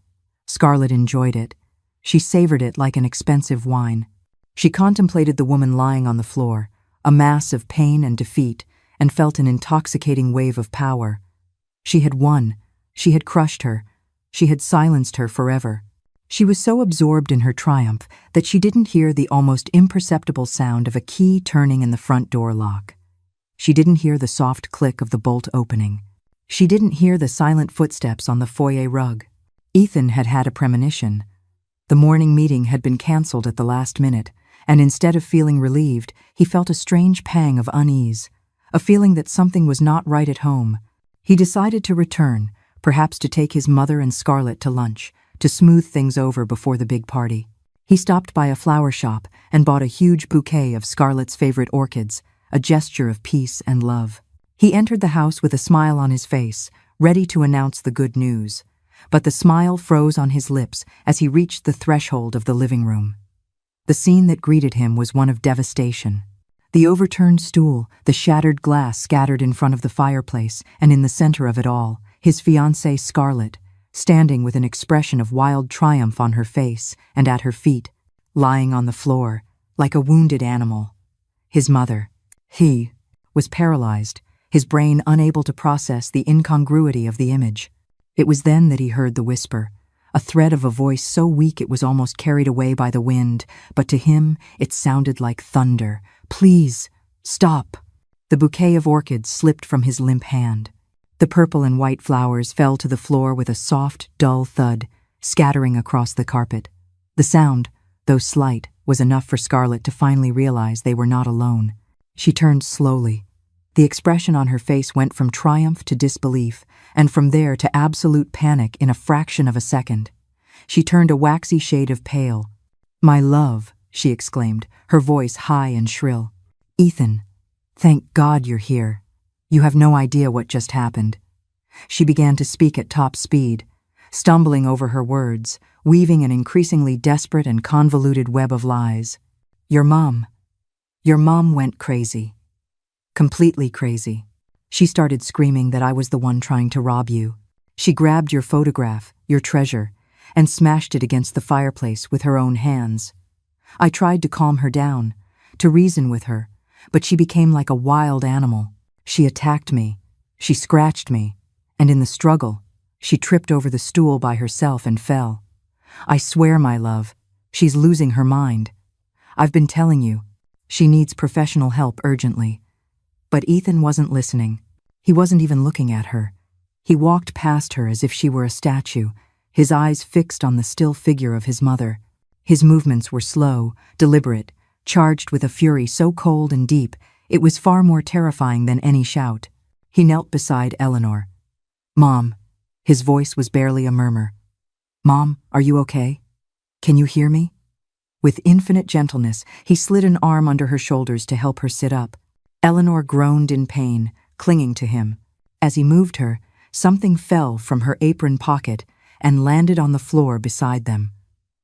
Scarlett enjoyed it. She savored it like an expensive wine. She contemplated the woman lying on the floor, a mass of pain and defeat, and felt an intoxicating wave of power. She had won. She had crushed her. She had silenced her forever. She was so absorbed in her triumph that she didn't hear the almost imperceptible sound of a key turning in the front door lock. She didn't hear the soft click of the bolt opening. She didn't hear the silent footsteps on the foyer rug. Ethan had had a premonition. The morning meeting had been cancelled at the last minute, and instead of feeling relieved, he felt a strange pang of unease, a feeling that something was not right at home. He decided to return, perhaps to take his mother and Scarlett to lunch, to smooth things over before the big party. He stopped by a flower shop and bought a huge bouquet of Scarlett's favorite orchids, a gesture of peace and love. He entered the house with a smile on his face, ready to announce the good news. But the smile froze on his lips as he reached the threshold of the living room. The scene that greeted him was one of devastation. The overturned stool, the shattered glass scattered in front of the fireplace, and in the center of it all, his fiancée Scarlett, standing with an expression of wild triumph on her face and at her feet, lying on the floor, like a wounded animal. His mother. He was paralyzed, his brain unable to process the incongruity of the image. It was then that he heard the whisper, a thread of a voice so weak it was almost carried away by the wind, but to him it sounded like thunder. Please, stop. The bouquet of orchids slipped from his limp hand. The purple and white flowers fell to the floor with a soft, dull thud, scattering across the carpet. The sound, though slight, was enough for Scarlett to finally realize they were not alone. She turned slowly. The expression on her face went from triumph to disbelief, and from there to absolute panic in a fraction of a second. She turned a waxy shade of pale. "My love," she exclaimed, her voice high and shrill. "Ethan, thank God you're here. You have no idea what just happened." She began to speak at top speed, stumbling over her words, weaving an increasingly desperate and convoluted web of lies. Your mom went crazy. Completely crazy. She started screaming that I was the one trying to rob you. She grabbed your photograph, your treasure, and smashed it against the fireplace with her own hands. I tried to calm her down, to reason with her, but she became like a wild animal. She attacked me, she scratched me, and in the struggle, she tripped over the stool by herself and fell. I swear, my love, she's losing her mind. I've been telling you, she needs professional help urgently. But Ethan wasn't listening. He wasn't even looking at her. He walked past her as if she were a statue, his eyes fixed on the still figure of his mother. His movements were slow, deliberate, charged with a fury so cold and deep, it was far more terrifying than any shout. He knelt beside Eleanor. "Mom," his voice was barely a murmur. "Mom, are you okay? Can you hear me?" With infinite gentleness, he slid an arm under her shoulders to help her sit up. Eleanor groaned in pain, clinging to him. As he moved her, something fell from her apron pocket and landed on the floor beside them.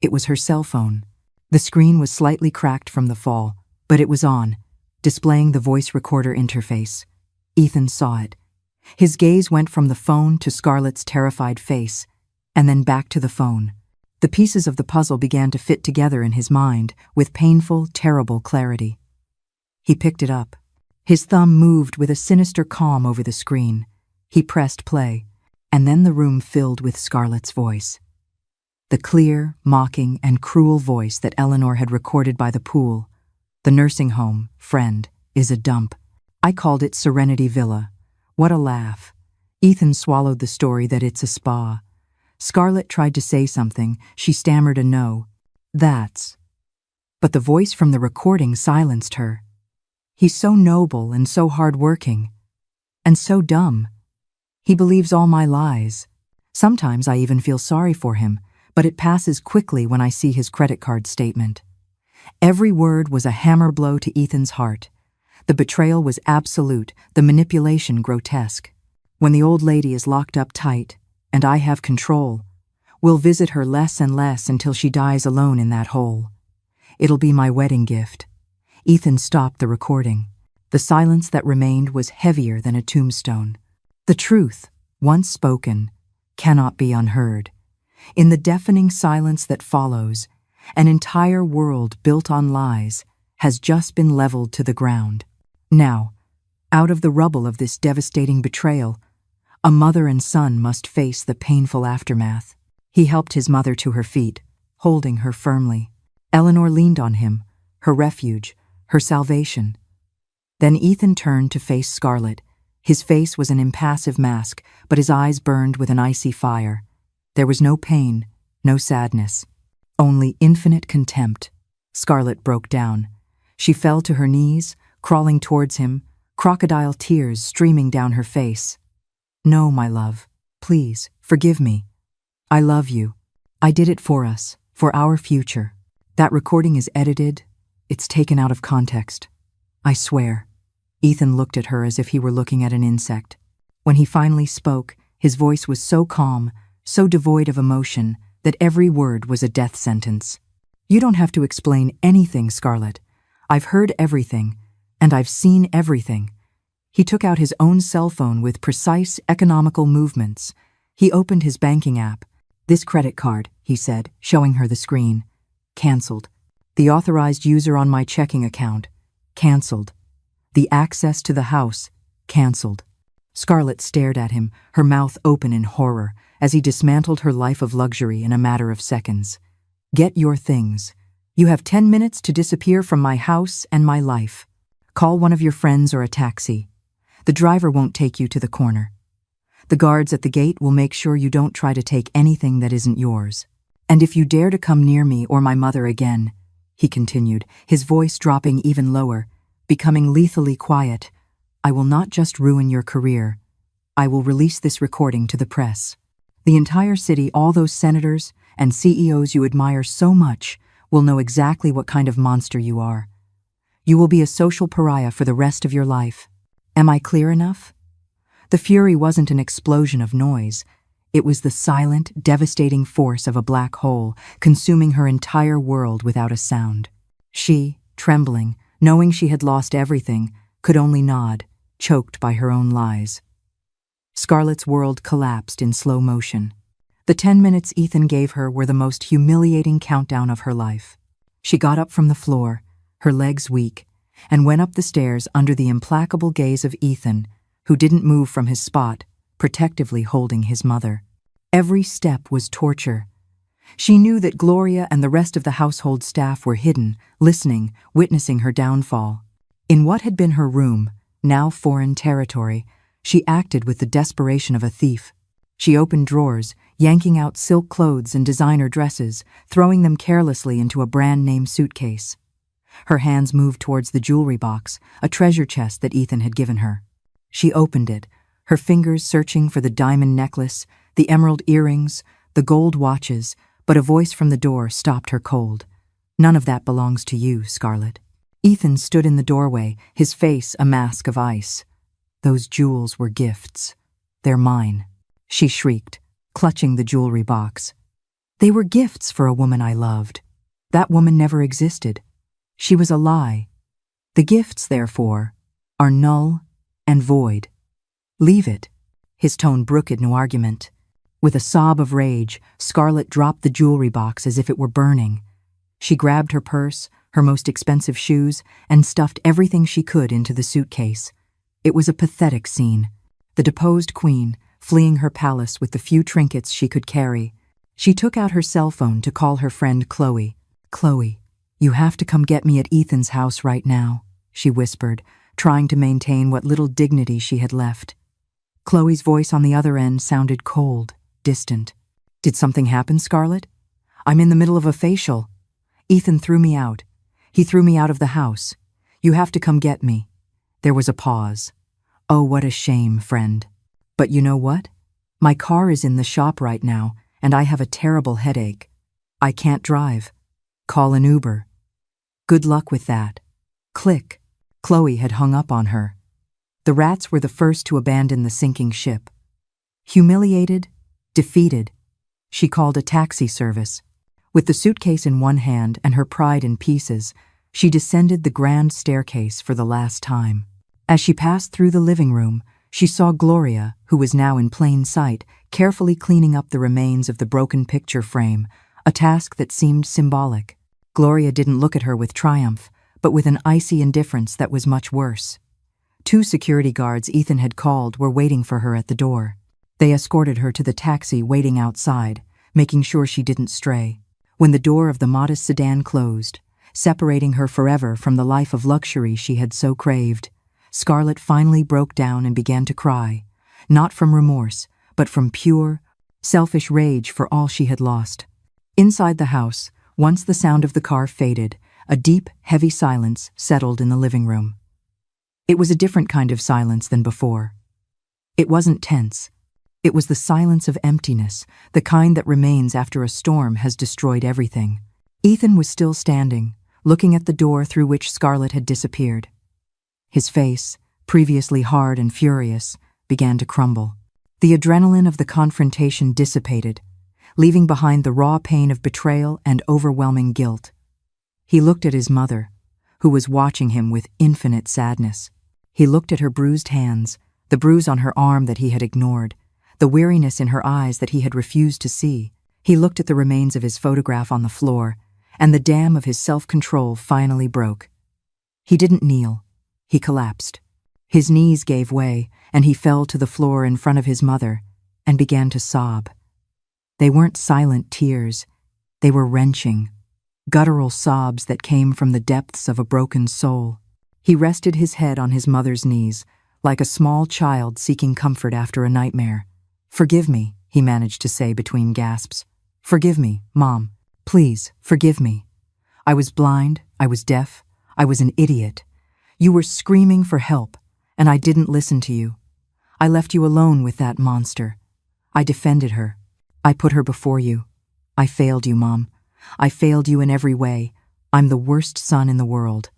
It was her cell phone. The screen was slightly cracked from the fall, but it was on, displaying the voice recorder interface. Ethan saw it. His gaze went from the phone to Scarlett's terrified face, and then back to the phone. The pieces of the puzzle began to fit together in his mind with painful, terrible clarity. He picked it up. His thumb moved with a sinister calm over the screen. He pressed play, and then the room filled with Scarlett's voice. The clear, mocking, and cruel voice that Eleanor had recorded by the pool. "The nursing home, friend, is a dump. I called it Serenity Villa. What a laugh." Ethan swallowed the story that it's a spa. Scarlett tried to say something. She stammered a no. "That's..." But the voice from the recording silenced her. "He's so noble and so hard-working. And so dumb. He believes all my lies." Sometimes I even feel sorry for him, but it passes quickly when I see his credit card statement. Every word was a hammer blow to Ethan's heart. The betrayal was absolute, the manipulation grotesque. When the old lady is locked up tight, and I have control, we'll visit her less and less until she dies alone in that hole. It'll be my wedding gift. Ethan stopped the recording. The silence that remained was heavier than a tombstone. The truth, once spoken, cannot be unheard. In the deafening silence that follows, an entire world built on lies has just been leveled to the ground. Now, out of the rubble of this devastating betrayal, a mother and son must face the painful aftermath. He helped his mother to her feet, holding her firmly. Eleanor leaned on him, her refuge, her salvation. Then Ethan turned to face Scarlett. His face was an impassive mask, but his eyes burned with an icy fire. There was no pain, no sadness, only infinite contempt. Scarlett broke down. She fell to her knees, crawling towards him, crocodile tears streaming down her face. "No, my love. Please, forgive me. I love you. I did it for us, for our future. That recording is edited. It's taken out of context. I swear." Ethan looked at her as if he were looking at an insect. When he finally spoke, his voice was so calm, so devoid of emotion, that every word was a death sentence. "You don't have to explain anything, Scarlett. I've heard everything, and I've seen everything." He took out his own cell phone with precise, economical movements. He opened his banking app. "This credit card," he said, showing her the screen. "Cancelled. The authorized user on my checking account. Cancelled. The access to the house. Cancelled." Scarlett stared at him, her mouth open in horror, as he dismantled her life of luxury in a matter of seconds. "Get your things. You have 10 minutes to disappear from my house and my life. Call one of your friends or a taxi. The driver won't take you to the corner. The guards at the gate will make sure you don't try to take anything that isn't yours. And if you dare to come near me or my mother again," he continued, his voice dropping even lower, becoming lethally quiet, "I will not just ruin your career. I will release this recording to the press. The entire city, all those senators and CEOs you admire so much, will know exactly what kind of monster you are. You will be a social pariah for the rest of your life. Am I clear enough?" The fury wasn't an explosion of noise. It was the silent, devastating force of a black hole, consuming her entire world without a sound. She, trembling, knowing she had lost everything, could only nod, choked by her own lies. Scarlett's world collapsed in slow motion. The 10 minutes Ethan gave her were the most humiliating countdown of her life. She got up from the floor, her legs weak, and went up the stairs under the implacable gaze of Ethan, who didn't move from his spot, protectively holding his mother. Every step was torture. She knew that Gloria and the rest of the household staff were hidden, listening, witnessing her downfall. In what had been her room, now foreign territory, she acted with the desperation of a thief. She opened drawers, yanking out silk clothes and designer dresses, throwing them carelessly into a brand-name suitcase. Her hands moved towards the jewelry box, a treasure chest that Ethan had given her. She opened it, her fingers searching for the diamond necklace, the emerald earrings, the gold watches, but a voice from the door stopped her cold. "None of that belongs to you, Scarlett." Ethan stood in the doorway, his face a mask of ice. "Those jewels were gifts. They're mine," she shrieked, clutching the jewelry box. "They were gifts for a woman I loved. That woman never existed. She was a lie. The gifts, therefore, are null and void. Leave it." His tone brooked no argument. With a sob of rage, Scarlett dropped the jewelry box as if it were burning. She grabbed her purse, her most expensive shoes, and stuffed everything she could into the suitcase. It was a pathetic scene. The deposed queen, fleeing her palace with the few trinkets she could carry. She took out her cell phone to call her friend Chloe. "Chloe, you have to come get me at Ethan's house right now," she whispered, trying to maintain what little dignity she had left. Chloe's voice on the other end sounded cold, distant. "Did something happen, Scarlett? I'm in the middle of a facial. Ethan threw me out. He threw me out of the house. You have to come get me." There was a pause. "Oh, what a shame, friend. But you know what? My car is in the shop right now, and I have a terrible headache. I can't drive. Call an Uber. Good luck with that. Click. Chloe had hung up on her. The rats were the first to abandon the sinking ship. Humiliated, defeated, she called a taxi service. With the suitcase in one hand and her pride in pieces, she descended the grand staircase for the last time. As she passed through the living room, she saw Gloria, who was now in plain sight, carefully cleaning up the remains of the broken picture frame, a task that seemed symbolic. Gloria didn't look at her with triumph, but with an icy indifference that was much worse. 2 security guards Ethan had called were waiting for her at the door. They escorted her to the taxi waiting outside, making sure she didn't stray. When the door of the modest sedan closed, separating her forever from the life of luxury she had so craved, Scarlett finally broke down and began to cry, not from remorse, but from pure, selfish rage for all she had lost. Inside the house, once the sound of the car faded, a deep, heavy silence settled in the living room. It was a different kind of silence than before. It wasn't tense. It was the silence of emptiness, the kind that remains after a storm has destroyed everything. Ethan was still standing, looking at the door through which Scarlett had disappeared. His face, previously hard and furious, began to crumble. The adrenaline of the confrontation dissipated, leaving behind the raw pain of betrayal and overwhelming guilt. He looked at his mother, who was watching him with infinite sadness. He looked at her bruised hands, the bruise on her arm that he had ignored, the weariness in her eyes that he had refused to see. He looked at the remains of his photograph on the floor, and the dam of his self-control finally broke. He didn't kneel. He collapsed. His knees gave way, and he fell to the floor in front of his mother and began to sob. They weren't silent tears. They were wrenching, guttural sobs that came from the depths of a broken soul. He rested his head on his mother's knees, like a small child seeking comfort after a nightmare. "Forgive me," he managed to say between gasps. "Forgive me, Mom. Please, forgive me. I was blind, I was deaf, I was an idiot. You were screaming for help, and I didn't listen to you. I left you alone with that monster. I defended her. I put her before you. I failed you, Mom. I failed you in every way. I'm the worst son in the world."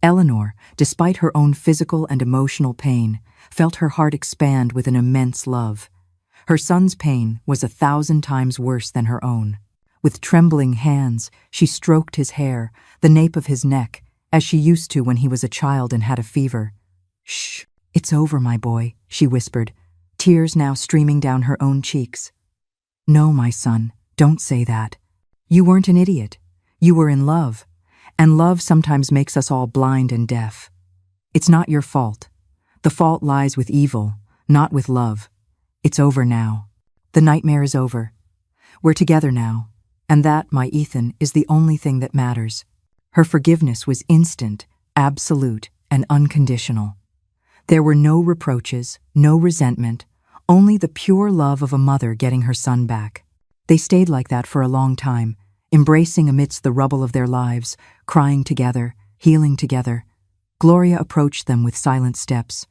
Eleanor, despite her own physical and emotional pain, felt her heart expand with an immense love. Her son's pain was 1,000 times worse than her own. With trembling hands, she stroked his hair, the nape of his neck, as she used to when he was a child and had a fever. "Shh, it's over, my boy," she whispered, tears now streaming down her own cheeks. "No, my son, don't say that. You weren't an idiot. You were in love, and love sometimes makes us all blind and deaf. It's not your fault. The fault lies with evil, not with love. It's over now. The nightmare is over. We're together now, and that, my Ethan, is the only thing that matters." Her forgiveness was instant, absolute, and unconditional. There were no reproaches, no resentment, only the pure love of a mother getting her son back. They stayed like that for a long time, embracing amidst the rubble of their lives, crying together, healing together. Gloria approached them with silent steps.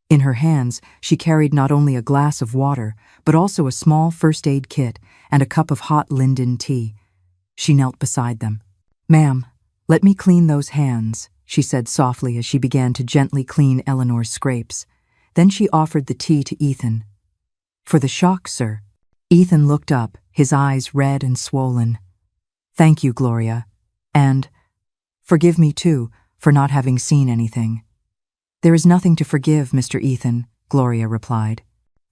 In her hands, she carried not only a glass of water, but also a small first aid kit and a cup of hot linden tea. She knelt beside them. "Ma'am, let me clean those hands," she said softly as she began to gently clean Eleanor's scrapes. Then she offered the tea to Ethan. "For the shock, sir." Ethan looked up, his eyes red and swollen. "Thank you, Gloria. And forgive me, too, for not having seen anything." "There is nothing to forgive, Mr. Ethan," Gloria replied.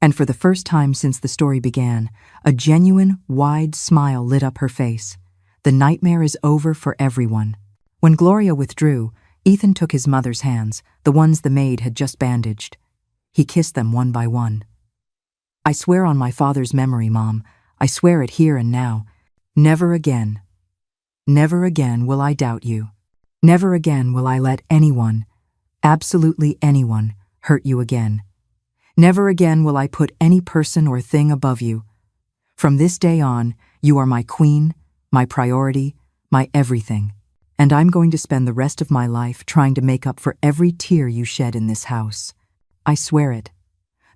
And for the first time since the story began, a genuine, wide smile lit up her face. The nightmare is over for everyone. When Gloria withdrew, Ethan took his mother's hands, the ones the maid had just bandaged. He kissed them one by one. "I swear on my father's memory, Mom. I swear it here and now. Never again. Never again will I doubt you. Never again will I let anyone, absolutely anyone, hurt you again. Never again will I put any person or thing above you. From this day on, you are my queen, my priority, my everything. And I'm going to spend the rest of my life trying to make up for every tear you shed in this house. I swear it."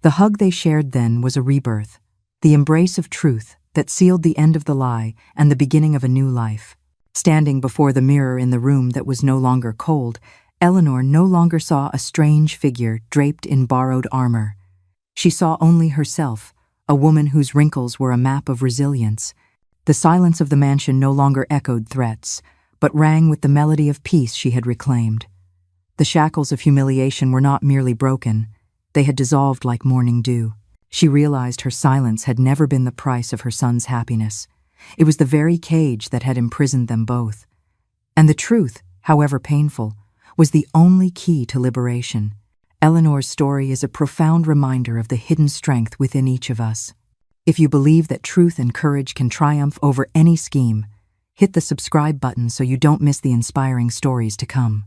The hug they shared then was a rebirth, the embrace of truth that sealed the end of the lie and the beginning of a new life. Standing before the mirror in the room that was no longer cold, Eleanor no longer saw a strange figure draped in borrowed armor. She saw only herself, a woman whose wrinkles were a map of resilience. The silence of the mansion no longer echoed threats, but rang with the melody of peace she had reclaimed. The shackles of humiliation were not merely broken, they had dissolved like morning dew. She realized her silence had never been the price of her son's happiness. It was the very cage that had imprisoned them both. And the truth, however painful, was the only key to liberation. Eleanor's story is a profound reminder of the hidden strength within each of us. If you believe that truth and courage can triumph over any scheme, hit the subscribe button so you don't miss the inspiring stories to come.